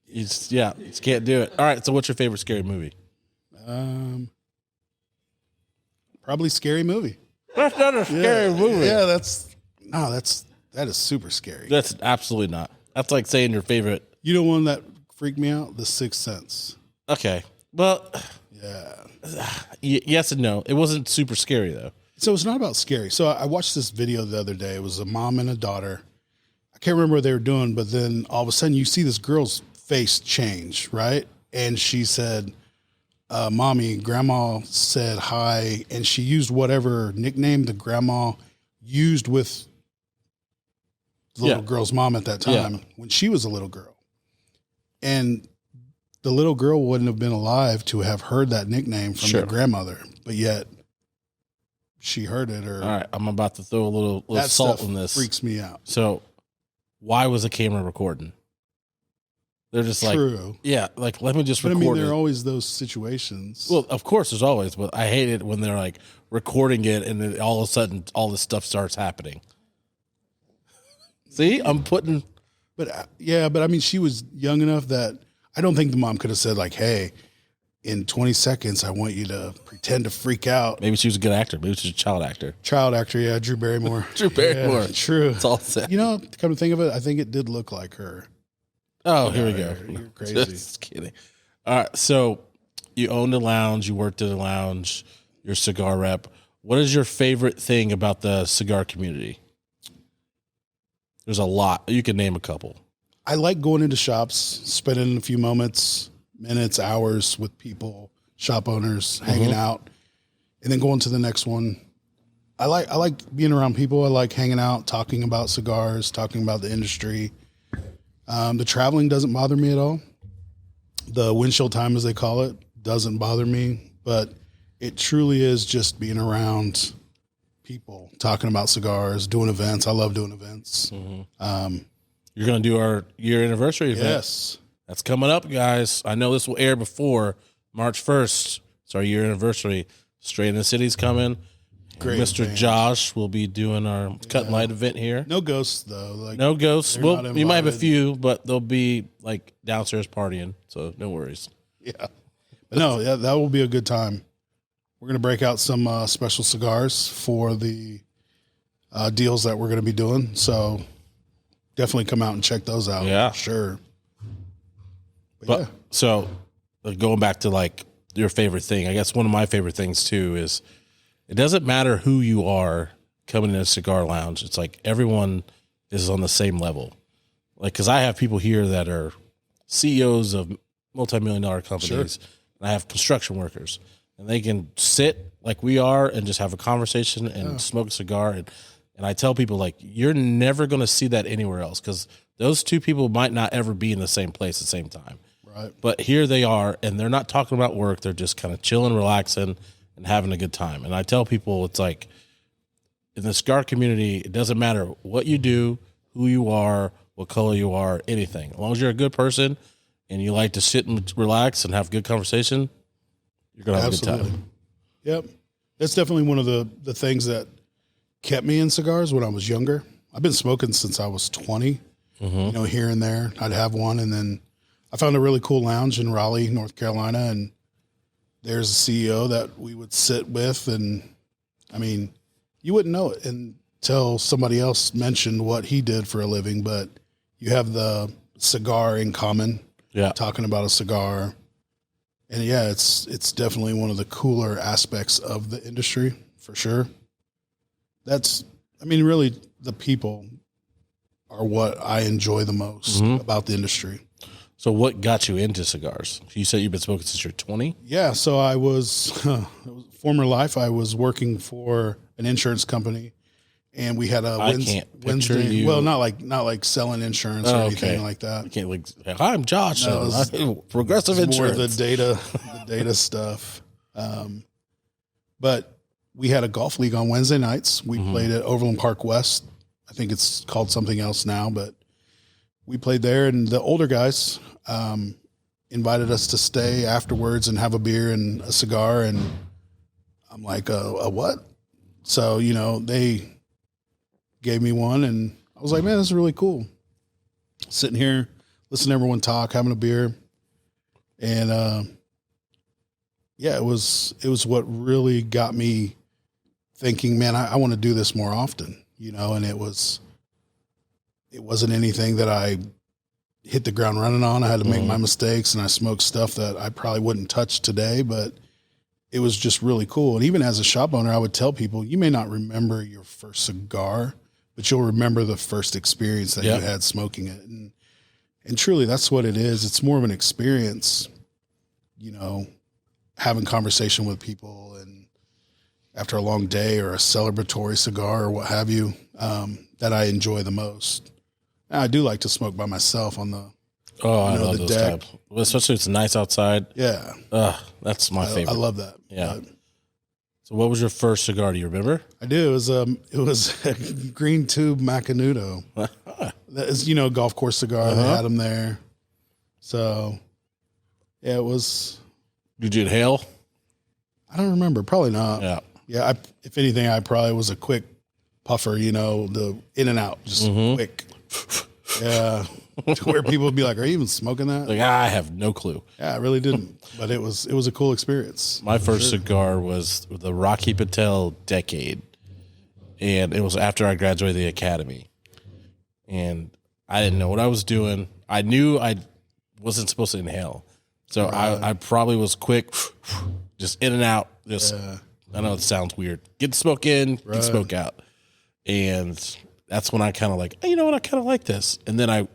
Speaker 1: You just can't do it. All right, so what's your favorite scary movie?
Speaker 2: Probably Scary Movie.
Speaker 1: That's not a scary movie.
Speaker 2: Yeah, that is super scary.
Speaker 1: That's absolutely not. That's like saying your favorite.
Speaker 2: You know one that freaked me out? The Sixth Sense.
Speaker 1: Okay. Well,
Speaker 2: yeah.
Speaker 1: Yes and no. It wasn't super scary, though.
Speaker 2: So it's not about scary. So I watched this video the other day. It was a mom and a daughter. I can't remember what they were doing, but then all of a sudden you see this girl's face change, right? And she said, Mommy, Grandma said hi, and she used whatever nickname the grandma used with the little girl's mom at that time when she was a little girl. And the little girl wouldn't have been alive to have heard that nickname from their grandmother, but yet she heard it. Or
Speaker 1: all right, I'm about to throw a little salt in this.
Speaker 2: Freaks me out.
Speaker 1: So why was the camera recording? They're just
Speaker 2: True.
Speaker 1: like let me just
Speaker 2: but
Speaker 1: record.
Speaker 2: I mean, there are always those situations.
Speaker 1: Well, of course, there's always, but I hate it when they're like recording it and then all of a sudden all this stuff starts happening. See, I'm putting.
Speaker 2: But I mean, she was young enough that I don't think the mom could have said like, "Hey, in 20 seconds, I want you to pretend to freak out."
Speaker 1: Maybe she was a good actor. Maybe she was a child actor.
Speaker 2: Child actor, yeah, Drew Barrymore.
Speaker 1: Drew Barrymore.
Speaker 2: Yeah, true.
Speaker 1: It's all set.
Speaker 2: You know, to come to think of it, I think it did look like her.
Speaker 1: Oh, here we go.
Speaker 2: You're crazy.
Speaker 1: Just kidding. All right, so you owned a lounge. You worked at a lounge. You're a cigar rep. What is your favorite thing about the cigar community? There's a lot. You can name a couple.
Speaker 2: I like going into shops, spending a few minutes, hours with people, shop owners, hanging out, and then going to the next one. I like being around people. I like hanging out, talking about cigars, talking about the industry. The traveling doesn't bother me at all. The windshield time, as they call it, doesn't bother me, but it truly is just being around people, talking about cigars, doing events. I love doing events.
Speaker 1: You're going to do our year anniversary event.
Speaker 2: Yes.
Speaker 1: That's coming up, guys. I know this will air before March 1st. It's our year anniversary. Straight in the City's coming.
Speaker 2: Great
Speaker 1: Mr.
Speaker 2: event.
Speaker 1: Josh will be doing our cut and light event here.
Speaker 2: No ghosts, though.
Speaker 1: No ghosts. Well, we might have a
Speaker 2: invited.
Speaker 1: few, but they'll be like downstairs partying, so no worries.
Speaker 2: Yeah. But no, yeah, that will be a good time. We're going to break out some special cigars for the deals that we're going to be doing. So definitely come out and check those out.
Speaker 1: Yeah.
Speaker 2: Sure.
Speaker 1: But
Speaker 2: yeah.
Speaker 1: so going back to like your favorite thing, I guess one of my favorite things too is it doesn't matter who you are coming in a cigar lounge. It's like everyone is on the same level. Like, cause I have people here that are CEOs of multi-million-dollar companies, and I have construction workers, and they can sit like we are and just have a conversation and smoke a cigar. And I tell people, like, you're never going to see that anywhere else, because those two people might not ever be in the same place at the same time.
Speaker 2: Right.
Speaker 1: But here they are, and they're not talking about work. They're just kind of chilling, relaxing, and having a good time. And I tell people, it's like, in the cigar community, it doesn't matter what you do, who you are, what color you are, anything. As long as you're a good person and you like to sit and relax and have good conversation, you're going to have a good time.
Speaker 2: Yep. That's definitely one of the things that kept me in cigars when I was younger. I've been smoking since I was 20, you know, here and there. I'd have one. And then I found a really cool lounge in Raleigh, North Carolina. And there's a CEO that we would sit with. And I mean, you wouldn't know it until somebody else mentioned what he did for a living, but you have the cigar in common, talking about a cigar. And yeah, it's definitely one of the cooler aspects of the industry for sure. Really the people are what I enjoy the most about the industry.
Speaker 1: So what got you into cigars? You said you've been smoking since you're 20?
Speaker 2: Yeah. So I was, former life, I was working for an insurance company, and we had a Wednesday.
Speaker 1: You.
Speaker 2: Well, not like selling insurance or anything like that.
Speaker 1: You can't like, hi, I'm Josh.
Speaker 2: No,
Speaker 1: Progressive Insurance.
Speaker 2: More the data stuff. But we had a golf league on Wednesday nights. We played at Overland Park West. I think it's called something else now, but we played there, and the older guys invited us to stay afterwards and have a beer and a cigar. And I'm like, a what? So, you know, they gave me one, and I was like, man, this is really cool. Sitting here, listening to everyone talk, having a beer. And, it was what really got me thinking, man, I want to do this more often, you know. And it wasn't anything that I hit the ground running on. I had to make my mistakes, and I smoked stuff that I probably wouldn't touch today, but it was just really cool. And even as a shop owner, I would tell people, you may not remember your first cigar, but you'll remember the first experience that you had smoking it. And truly, that's what it is. It's more of an experience, having conversation with people and after a long day or a celebratory cigar or what have you, that I enjoy the most. And I do like to smoke by myself on the
Speaker 1: I love those
Speaker 2: deck.
Speaker 1: type. Especially if it's nice outside.
Speaker 2: Yeah.
Speaker 1: That's my favorite.
Speaker 2: I love that.
Speaker 1: Yeah. So what was your first cigar? Do you remember?
Speaker 2: I do. It was a green tube Macanudo. That is, golf course cigar. They had them there. So, yeah, it was.
Speaker 1: Did you inhale?
Speaker 2: I don't remember. Probably not.
Speaker 1: Yeah.
Speaker 2: Yeah. If anything, I probably was a quick puffer, the in and out, just quick. Yeah. To where people would be like, are you even smoking that?
Speaker 1: Like, I have no clue.
Speaker 2: Yeah, I really didn't. But it was a cool experience.
Speaker 1: My first cigar was the Rocky Patel Decade. And it was after I graduated the academy. And I didn't know what I was doing. I knew I wasn't supposed to inhale. So I probably was quick, just in and out. I know it sounds weird. Get the smoke in, get the smoke out. And that's when I kind of like, hey, you know what? I kind of like this. And then I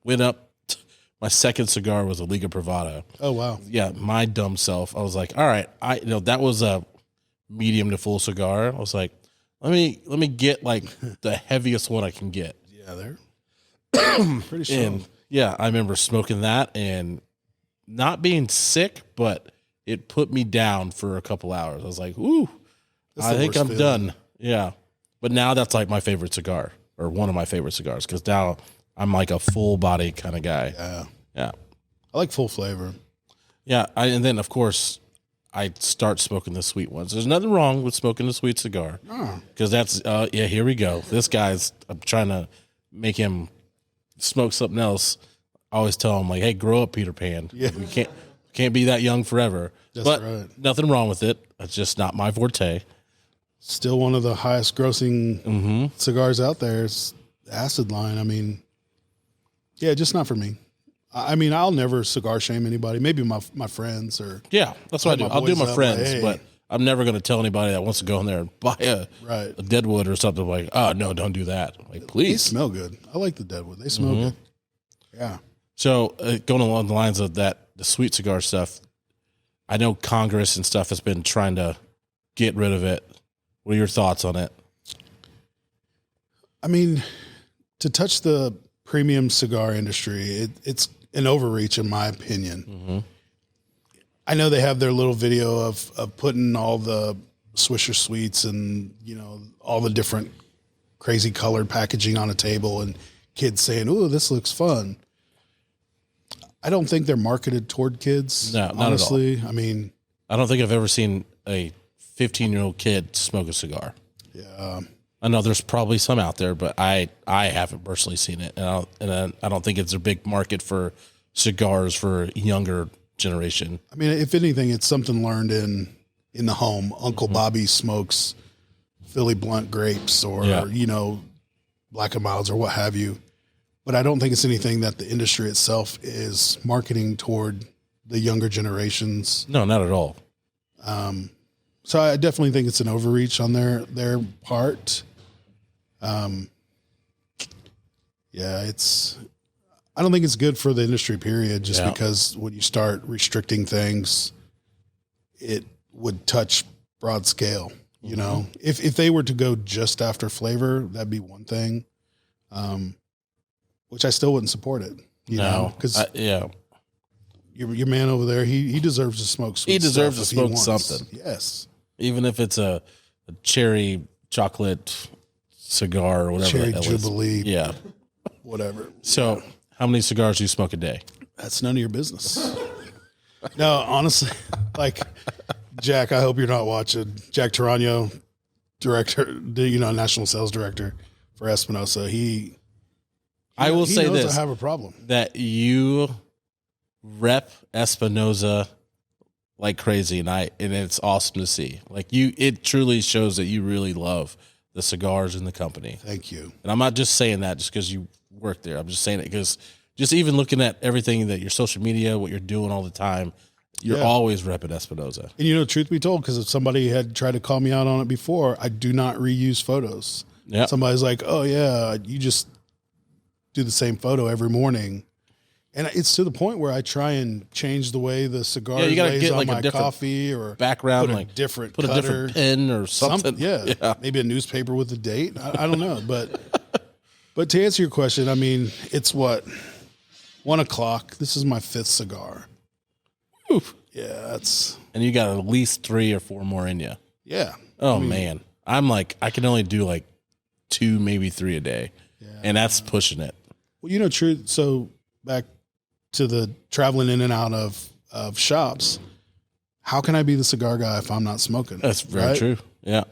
Speaker 1: went up. My second cigar was a Liga Privada.
Speaker 2: Oh, wow.
Speaker 1: Yeah, my dumb self. I was like, all right, that was a medium to full cigar. I was like, let me get like the heaviest one I can get.
Speaker 2: Yeah, they're pretty strong.
Speaker 1: And yeah, I remember smoking that and not being sick, but it put me down for a couple hours. I was like, ooh, I think I'm done. Yeah. But now that's like my favorite cigar, or one of my favorite cigars, because now I'm like a full body kind of guy.
Speaker 2: Yeah.
Speaker 1: Yeah.
Speaker 2: I like full flavor.
Speaker 1: Yeah. And then, of course, I start smoking the sweet ones. There's nothing wrong with smoking a sweet cigar. Because that's, here we go. This guy's, I'm trying to make him smoke something else. I always tell him, like, hey, grow up, Peter Pan.
Speaker 2: Yeah.
Speaker 1: We can't be that young forever.
Speaker 2: That's
Speaker 1: but
Speaker 2: right.
Speaker 1: Nothing wrong with it. It's just not my forte.
Speaker 2: Still one of the highest grossing cigars out there. It's the acid line. I mean, yeah, just not for me. I mean, I'll never cigar shame anybody. Maybe my friends or
Speaker 1: yeah, that's what I do. I'll do my friends,
Speaker 2: like, hey.
Speaker 1: but I'm never going to tell anybody that wants to go in there and buy a Deadwood or something like, oh no, don't do that. Like, please.
Speaker 2: They smell good. I like the Deadwood. They smell good. Yeah.
Speaker 1: So going along the lines of that, the sweet cigar stuff, I know Congress and stuff has been trying to get rid of it. What are your thoughts on it?
Speaker 2: I mean, to touch the premium cigar industry, it's an overreach in my opinion. I know they have their little video of putting all the Swisher Sweets and, all the different crazy colored packaging on a table and kids saying, "Ooh, this looks fun." I don't think they're marketed toward kids.
Speaker 1: No, not
Speaker 2: honestly.
Speaker 1: at all.
Speaker 2: I mean,
Speaker 1: I don't think I've ever seen a 15-year-old kid smoke a cigar.
Speaker 2: Yeah.
Speaker 1: I know there's probably some out there, but I haven't personally seen it. And I don't think it's a big market for cigars for younger generation.
Speaker 2: I mean, if anything, it's something learned in the home. Uncle Bobby smokes Philly blunt grapes or, Black and Milds or what have you. But I don't think it's anything that the industry itself is marketing toward the younger generations.
Speaker 1: No, not at all.
Speaker 2: So I definitely think it's an overreach on their part. I don't think it's good for the industry, period, just because when you start restricting things, it would touch broad scale. If they were to go just after flavor, that'd be one thing. Which I still wouldn't support it, because your man over there, he deserves to smoke sweet.
Speaker 1: He deserves to
Speaker 2: stuff
Speaker 1: smoke something.
Speaker 2: Yes.
Speaker 1: Even if it's a cherry chocolate cigar or whatever.
Speaker 2: Cherry Jubilee.
Speaker 1: Yeah.
Speaker 2: Whatever.
Speaker 1: So how many cigars do you smoke a day?
Speaker 2: That's none of your business. No, honestly, like Jack, I hope you're not watching. Jack Tarano, director, national sales director for Espinosa.
Speaker 1: I will say this.
Speaker 2: I have a problem.
Speaker 1: That you rep Espinosa like crazy, and it's awesome to see. Like it truly shows that you really love the cigars in the company.
Speaker 2: Thank you.
Speaker 1: And I'm not just saying that just because you work there. I'm just saying it because just even looking at everything that your social media, what you're doing all the time, you're always repping Espinosa.
Speaker 2: And truth be told, because if somebody had tried to call me out on it before, I do not reuse photos. Yeah. Somebody's like, "Oh yeah, you just do the same photo every morning." And it's to the point where I try and change the way the cigar
Speaker 1: you gotta
Speaker 2: lays
Speaker 1: get
Speaker 2: on
Speaker 1: like
Speaker 2: my
Speaker 1: a different
Speaker 2: coffee or
Speaker 1: background,
Speaker 2: put a
Speaker 1: like
Speaker 2: different
Speaker 1: put
Speaker 2: cutter,
Speaker 1: a different pen or something.
Speaker 2: Yeah, maybe a newspaper with a date. I don't know, but to answer your question, I mean, it's what, 1 o'clock. This is my 5th cigar.
Speaker 1: Oof.
Speaker 2: Yeah, that's.
Speaker 1: And you got at least 3 or 4 more in you.
Speaker 2: Yeah.
Speaker 1: Oh man, I'm like I can only do like 2, maybe 3 a day, and that's pushing it.
Speaker 2: Well, true. So back to the traveling in and out of shops, how can I be the cigar guy if I'm not smoking?
Speaker 1: That's very true. Yeah.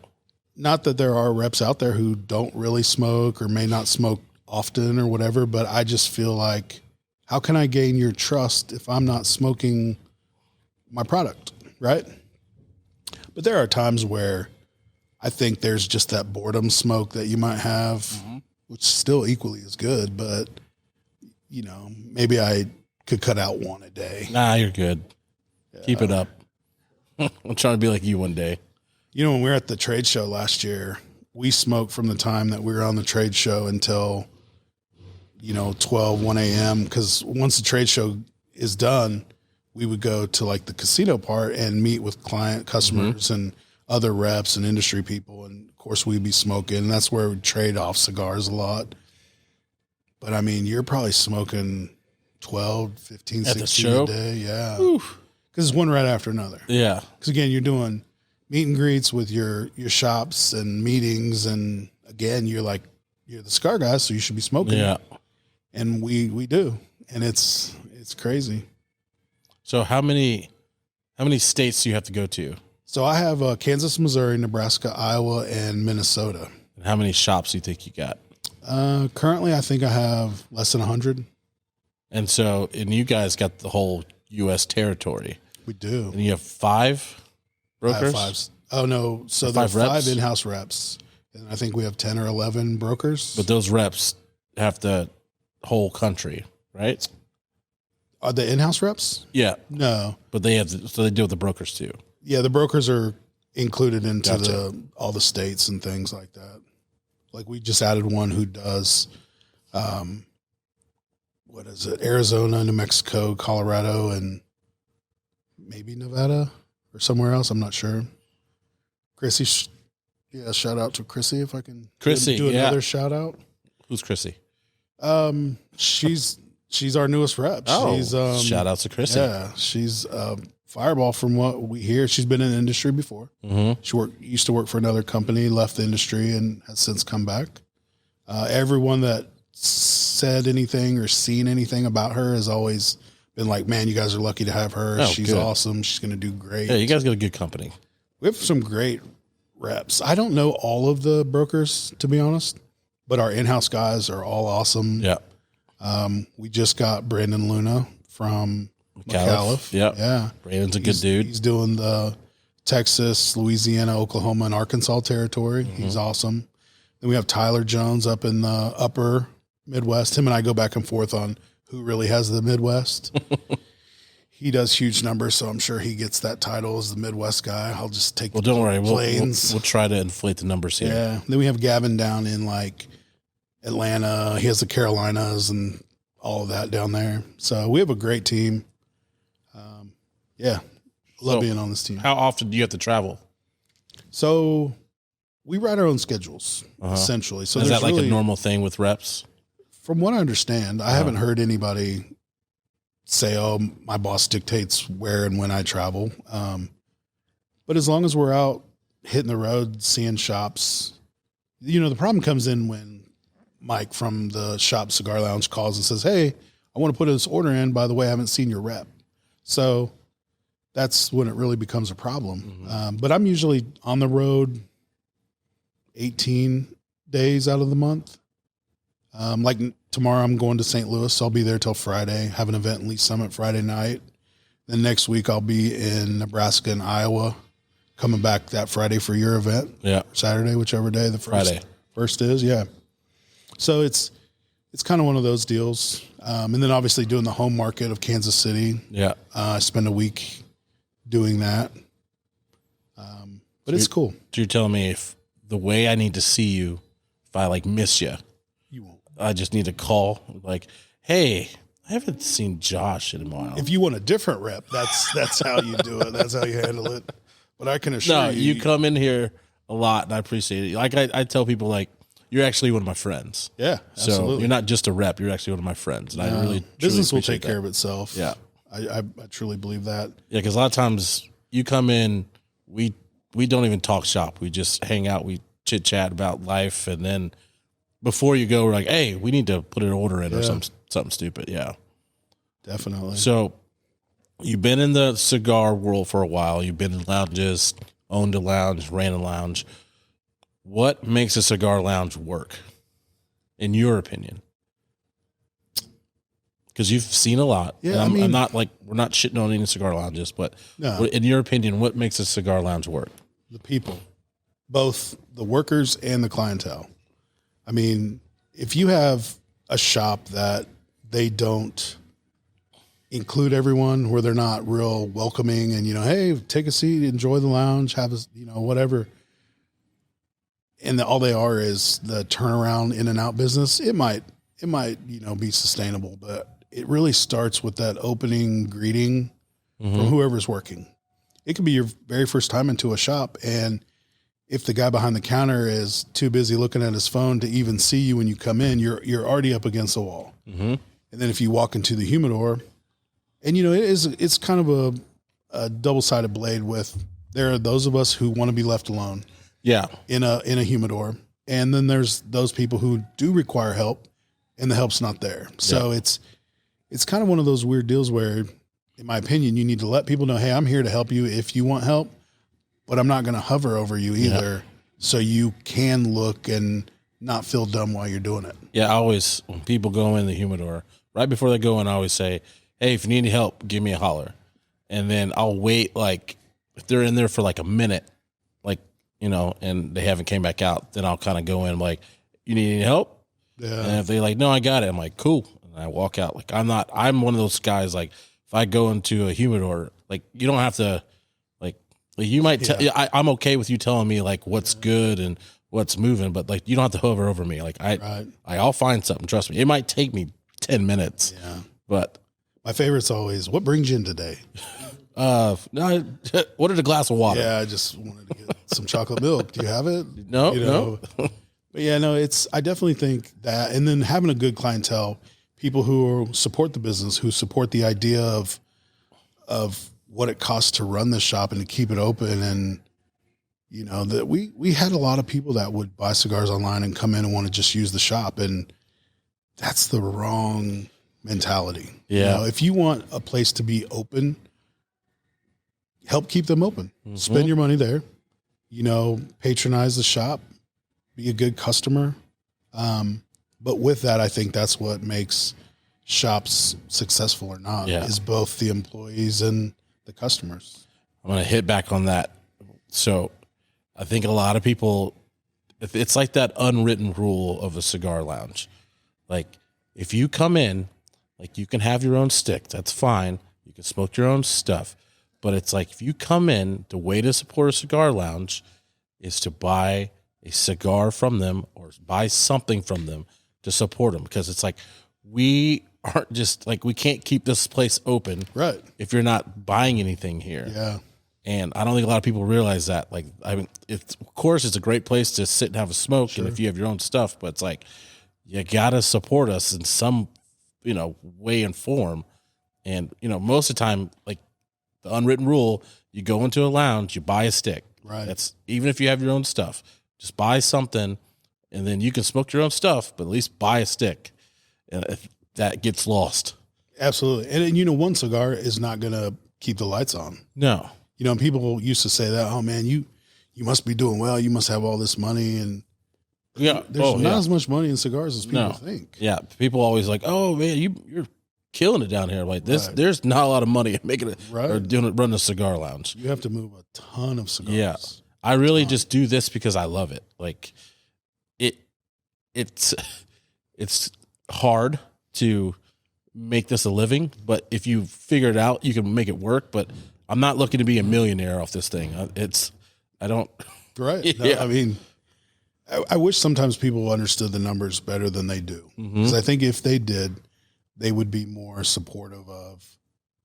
Speaker 2: Not that there are reps out there who don't really smoke or may not smoke often or whatever, but I just feel like, how can I gain your trust if I'm not smoking my product, right? But there are times where I think there's just that boredom smoke that you might have, which still equally is good, but maybe I could cut out 1 a day.
Speaker 1: Nah, you're good. Keep it up. I'm trying to be like you one day.
Speaker 2: When we were at the trade show last year, we smoked from the time that we were on the trade show until, 1 a.m. Because once the trade show is done, we would go to like the casino part and meet with customers and other reps and industry people. And of course we'd be smoking, and that's where we trade off cigars a lot. But I mean, you're probably smoking 12, 15,
Speaker 1: At
Speaker 2: 16 a day. Yeah. Because it's one right after another.
Speaker 1: Yeah.
Speaker 2: Because again, you're doing meet and greets with your shops and meetings. And again, you're the cigar guy, so you should be smoking.
Speaker 1: Yeah.
Speaker 2: And we do. And it's crazy.
Speaker 1: So how many states do you have to go to?
Speaker 2: So I have Kansas, Missouri, Nebraska, Iowa, and Minnesota.
Speaker 1: And how many shops do you think you got?
Speaker 2: Currently, I think I have less than 100.
Speaker 1: And you guys got the whole U.S. territory.
Speaker 2: We do.
Speaker 1: And you have 5 brokers?
Speaker 2: I have 5. Oh, no. So there are 5 in-house reps. And I think we have 10 or 11 brokers.
Speaker 1: But those reps have the whole country, right?
Speaker 2: Are the in-house reps?
Speaker 1: Yeah.
Speaker 2: No.
Speaker 1: But they deal with the brokers too.
Speaker 2: Yeah, the brokers are included into all the states and things like that. Like we just added one who does, Arizona, New Mexico, Colorado, and maybe Nevada or somewhere else. I'm not sure. Chrissy, shout out to Chrissy if I can do another shout out.
Speaker 1: Who's Chrissy?
Speaker 2: She's our newest rep.
Speaker 1: Oh,
Speaker 2: she's,
Speaker 1: shout out to Chrissy.
Speaker 2: Yeah, she's Fireball from what we hear. She's been in the industry before. Mm-hmm. She used to work for another company, left the industry, and has since come back. Everyone that said anything or seen anything about her has always been like, man, you guys are lucky to have her. She's awesome. She's going to do great.
Speaker 1: Yeah, you guys got a good company.
Speaker 2: We have some great reps. I don't know all of the brokers, to be honest, but our in-house guys are all awesome.
Speaker 1: Yeah.
Speaker 2: We just got Brandon Luna from McAuliffe.
Speaker 1: Yeah. Brandon's a good dude.
Speaker 2: He's doing the Texas, Louisiana, Oklahoma, and Arkansas territory. Mm-hmm. He's awesome. Then we have Tyler Jones up in the upper Midwest. Him and I go back and forth on who really has the Midwest. He does huge numbers, so I'm sure he gets that title as the Midwest guy. I'll just take
Speaker 1: don't worry. We'll try to inflate the numbers here.
Speaker 2: Yeah. Then we have Gavin down in like Atlanta. He has the Carolinas and all of that down there. So we have a great team. Love being on this team.
Speaker 1: How often do you have to travel?
Speaker 2: So we write our own schedules, essentially. So
Speaker 1: is that like a normal thing with reps?
Speaker 2: From what I understand, I haven't heard anybody say, oh, my boss dictates where and when I travel. But as long as we're out hitting the road, seeing shops, the problem comes in when Mike from the Shop Cigar Lounge calls and says, hey, I want to put this order in. By the way, I haven't seen your rep. So that's when it really becomes a problem. Mm-hmm. But I'm usually on the road 18 days out of the month. Like tomorrow I'm going to St. Louis. So I'll be there till Friday, have an event in Lee Summit Friday night. Then next week I'll be in Nebraska and Iowa, coming back that Friday for your event. Yeah. Saturday, whichever day the first is. Yeah. So it's kind of one of those deals. And then obviously doing the home market of Kansas City. Yeah. I spend a week doing that. But it's cool.
Speaker 1: So you're telling me if the way I need to see you, if I miss you,
Speaker 2: you won't.
Speaker 1: I just need to call like, hey, I haven't seen Josh in a while.
Speaker 2: If you want a different rep, that's how you do it. That's how you handle it. But I can assure you.
Speaker 1: You come in here a lot, and I appreciate it. Like I tell people, like, you're actually one of my friends.
Speaker 2: Yeah, absolutely.
Speaker 1: So you're not just a rep. You're actually one of my friends. And I really
Speaker 2: business will take care of itself.
Speaker 1: Yeah.
Speaker 2: I truly believe that.
Speaker 1: Yeah, because a lot of times you come in, we don't even talk shop. We just hang out. We chit chat about life, and then before you go, we're like, "Hey, we need to put an order in or something stupid." Yeah,
Speaker 2: definitely.
Speaker 1: So you've been in the cigar world for a while. You've been in lounges, owned a lounge, ran a lounge. What makes a cigar lounge work, in your opinion? Because you've seen a lot.
Speaker 2: Yeah,
Speaker 1: I'm not like, we're not shitting on any cigar lounges, but in your opinion, what makes a cigar lounge work?
Speaker 2: The people, both the workers and the clientele. I mean, if you have a shop that they don't include everyone, where they're not real welcoming and, hey, take a seat, enjoy the lounge, have a, whatever. And all they are is the turnaround in and out business. It might, be sustainable, but it really starts with that opening greeting from whoever's working. It could be your very first time into a shop, and if the guy behind the counter is too busy looking at his phone to even see you when you come in, you're already up against the wall. Mm-hmm. And then if you walk into the humidor, and it's kind of a double-sided blade. With there are those of us who want to be left alone. Yeah. In a humidor, and then there's those people who do require help, and the help's not there. So it's kind of one of those weird deals where, in my opinion, you need to let people know, hey, I'm here to help you if you want help, but I'm not going to hover over you either, so you can look and not feel dumb while you're doing it. Yeah, when people go in the humidor, right before they go in, I always say, hey, if you need any help, give me a holler. And then I'll wait, like, if they're in there for like a minute, like, and they haven't came back out, then I'll kind of go in like, you need any help? Yeah. And if they're like, no, I got it, I'm like, cool. And I walk out. Like, I'm one of those guys, like, if I go into a humidor, like, you don't have to, like you might tell, I'm okay with you telling me like what's good and what's moving, but like, you don't have to hover over me. Like I'll find something, trust me. It might take me 10 minutes, but my favorite's always, what brings you in today? No, I ordered a glass of water. Yeah. I just wanted to get some chocolate milk. Do you have it? No, no. But yeah, no, I definitely think that, and then having a good clientele, people who support the business, who support the idea of what it costs to run the shop and to keep it open. And, that we had a lot of people that would buy cigars online and come in and want to just use the shop. And that's the wrong mentality. Yeah. If you want a place to be open, help keep them open, spend your money there, patronize the shop, be a good customer. But with that, I think that's what makes shops successful or not, is both the employees and the customers. I'm going to hit back on that. So I think a lot of people, it's like that unwritten rule of a cigar lounge. Like, if you come in, like, you can have your own stick. That's fine. You can smoke your own stuff. But it's like, if you come in, the way to support a cigar lounge is to buy a cigar from them or buy something from them to support them. Because it's like, we aren't just like, we can't keep this place open if you're not buying anything here. Yeah. And I don't think a lot of people realize that. Like, I mean, of course, it's a great place to sit and have a smoke, and if you have your own stuff, but it's like, you got to support us in some, way and form. And, most of the time, like, the unwritten rule, you go into a lounge, you buy a stick. Right. That's, even if you have your own stuff, just buy something, and then you can smoke your own stuff, but at least buy a stick. And if that gets lost. Absolutely. And, one cigar is not going to keep the lights on. No. People used to say that, oh man, you must be doing well. You must have all this money. And there's not as much money in cigars as people think. Yeah. People always like, oh man, you're killing it down here. Like this, there's not a lot of money making it or running a cigar lounge. You have to move a ton of cigars. Yeah. I really just do this because I love it. Like it's hard to make this a living, but if you figure it out, you can make it work. But I'm not looking to be a millionaire off this thing. Right. No, I mean, I wish sometimes people understood the numbers better than they do. Because I think if they did, they would be more supportive of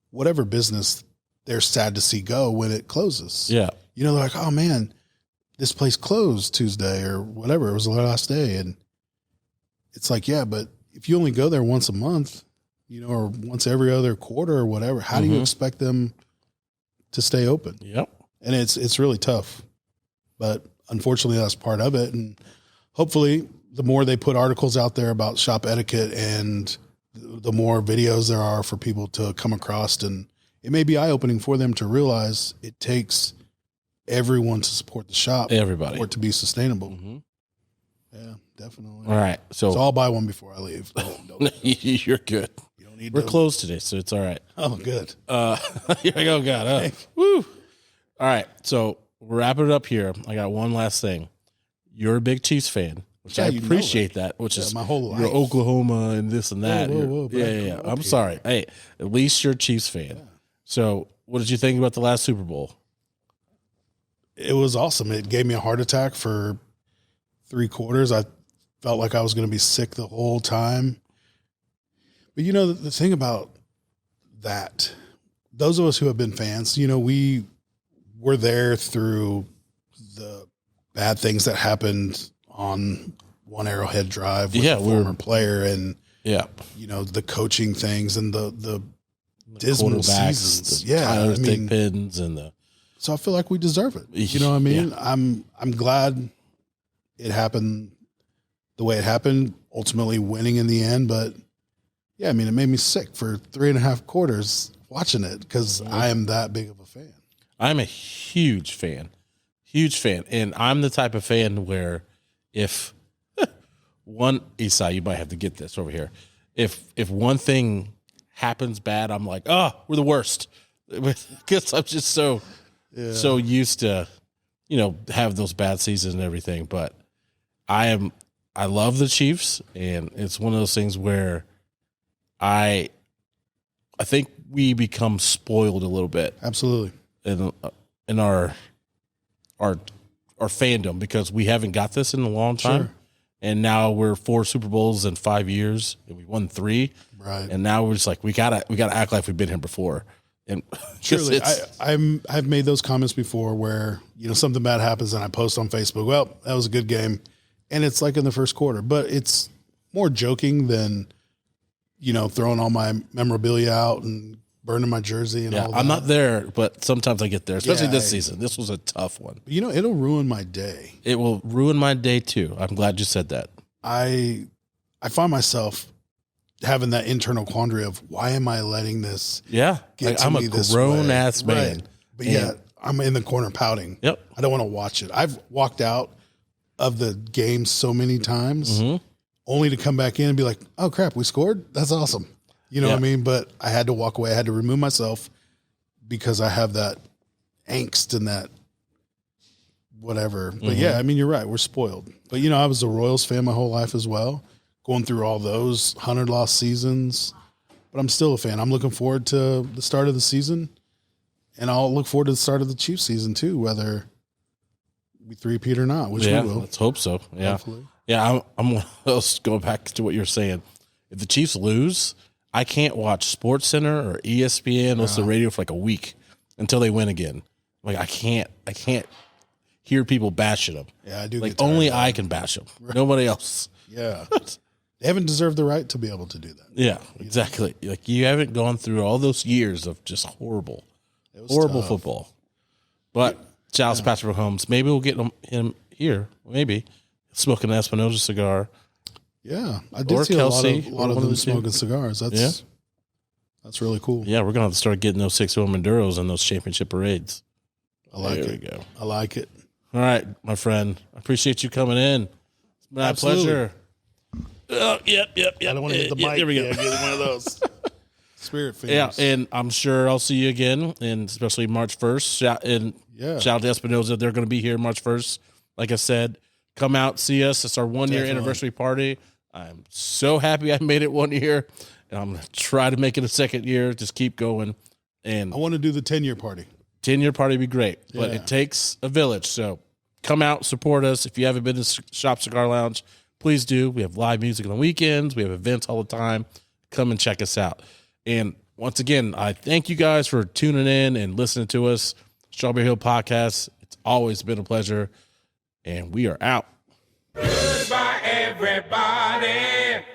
Speaker 2: whatever business they're sad to see go when it closes.
Speaker 1: Yeah.
Speaker 2: You know, they're like, oh man, this place closed Tuesday or whatever. It was the last day. And it's like, yeah, but if you only go there once a month, you know, or once every other quarter or whatever, how do you expect them to stay open?
Speaker 1: Yep.
Speaker 2: And it's really tough, but unfortunately that's part of it. And hopefully the more they put articles out there about shop etiquette and the more videos there are for people to come across, and it may be eye-opening for them to realize it takes everyone to support the shop.
Speaker 1: Everybody.
Speaker 2: For it to be sustainable. Yeah, definitely.
Speaker 1: All right. So
Speaker 2: I'll buy one before I leave. Don't
Speaker 1: you're good.
Speaker 2: You don't need
Speaker 1: We're closed today, so it's all right.
Speaker 2: Oh, good.
Speaker 1: Here I go, God. Woo. All right. So we're wrapping it up here. I got one last thing. You're a big Chiefs fan, which I appreciate that, which is
Speaker 2: my whole life.
Speaker 1: You're Oklahoma and this and that.
Speaker 2: Whoa,
Speaker 1: Yeah. I'm sorry. Hey, at least you're a Chiefs fan. Yeah. So what did you think about the last Super Bowl?
Speaker 2: It was awesome. It gave me a heart attack for 3 quarters. I felt like I was going to be sick the whole time. But, you know, the thing about that, those of us who have been fans, you know, we were there through the bad things that happened on one Arrowhead Drive with a former player and, you know, the coaching things and the dismal seasons.
Speaker 1: I mean, pins and the.
Speaker 2: So I feel like we deserve it. You know what I mean? Yeah. I'm glad it happened the way it happened, ultimately winning in the end. But yeah, I mean, it made me sick for 3.5 quarters watching it because I am that big of a fan.
Speaker 1: I'm a huge fan. And I'm the type of fan where if one, Isai, you might have to get this over here. If one thing happens bad, I'm like, oh, we're the worst. Because I'm just so used to, you know, have those bad seasons and everything. But I love the Chiefs, and it's one of those things where I think we become spoiled a little bit.
Speaker 2: Absolutely.
Speaker 1: In our fandom, because we haven't got this in a long time. Sure. And now we're 4 Super Bowls in 5 years, and we won 3.
Speaker 2: Right.
Speaker 1: And now we're just like, we gotta act like we've been here before. And
Speaker 2: truly, I've made those comments before where, you know, something bad happens and I post on Facebook, well, that was a good game. And it's like in the first quarter, but it's more joking than, you know, throwing all my memorabilia out and burning my jersey and all that.
Speaker 1: I'm not there, but sometimes I get there, especially this season. This was a tough one.
Speaker 2: You know, it'll ruin my day.
Speaker 1: It will ruin my day too. I'm glad you said that.
Speaker 2: I find myself having that internal quandary of why am I letting this get to
Speaker 1: I'm
Speaker 2: me
Speaker 1: a
Speaker 2: this
Speaker 1: grown
Speaker 2: way?
Speaker 1: ass man.
Speaker 2: Right. But yeah, I'm in the corner pouting.
Speaker 1: Yep.
Speaker 2: I don't want to watch it. I've walked out of the game so many times only to come back in and be like, oh crap, we scored? That's awesome. You know what I mean? But I had to walk away. I had to remove myself because I have that angst and that whatever. But yeah, I mean, you're right. We're spoiled. But, you know, I was a Royals fan my whole life as well, going through all those 100-loss seasons. But I'm still a fan. I'm looking forward to the start of the season, and I'll look forward to the start of the Chiefs season too, whether we three-peat or not, which we will.
Speaker 1: Let's hope so. Yeah.
Speaker 2: Hopefully.
Speaker 1: Yeah, I'm one of those, going back to what you're saying. If the Chiefs lose, I can't watch SportsCenter or ESPN, listen to the radio for like a week until they win again. Like I can't hear people bashing them.
Speaker 2: Yeah, I do.
Speaker 1: Like only I can bash them. Right. Nobody else.
Speaker 2: Yeah. They haven't deserved the right to be able to do that.
Speaker 1: Yeah, exactly. Like you haven't gone through all those years of just horrible football. But Charles Patrick Mahomes, maybe we'll get him here. Maybe smoking an Espinosa cigar.
Speaker 2: Yeah, I did see
Speaker 1: Kelsey,
Speaker 2: a lot of them smoking cigars. That's really cool.
Speaker 1: Yeah, we're gonna have to start getting those 6-wheel Maduros and those championship parades.
Speaker 2: I like it. Go. I like it.
Speaker 1: All right, my friend. I appreciate you coming in. It's been my pleasure. Oh, yep.
Speaker 2: I don't want to hit the mic.
Speaker 1: There we go.
Speaker 2: Yeah, get one of those. Spirit fingers.
Speaker 1: Yeah, and I'm sure I'll see you again, and especially March 1st. Shout out to Espinosa. They're going to be here March 1st. Like I said, come out, see us. It's our 1-year anniversary party. I'm so happy I made it 1 year, and I'm going to try to make it a 2nd year. Just keep going. And
Speaker 2: I want to do the 10-year party.
Speaker 1: 10-year party would be great, but it takes a village. So come out, support us. If you haven't been to Shop Cigar Lounge, please do. We have live music on the weekends. We have events all the time. come and check us out. And once again, I thank you guys for tuning in and listening to us. Strawberry Hill Podcast. It's always been a pleasure. And we are out.
Speaker 3: Goodbye, everybody.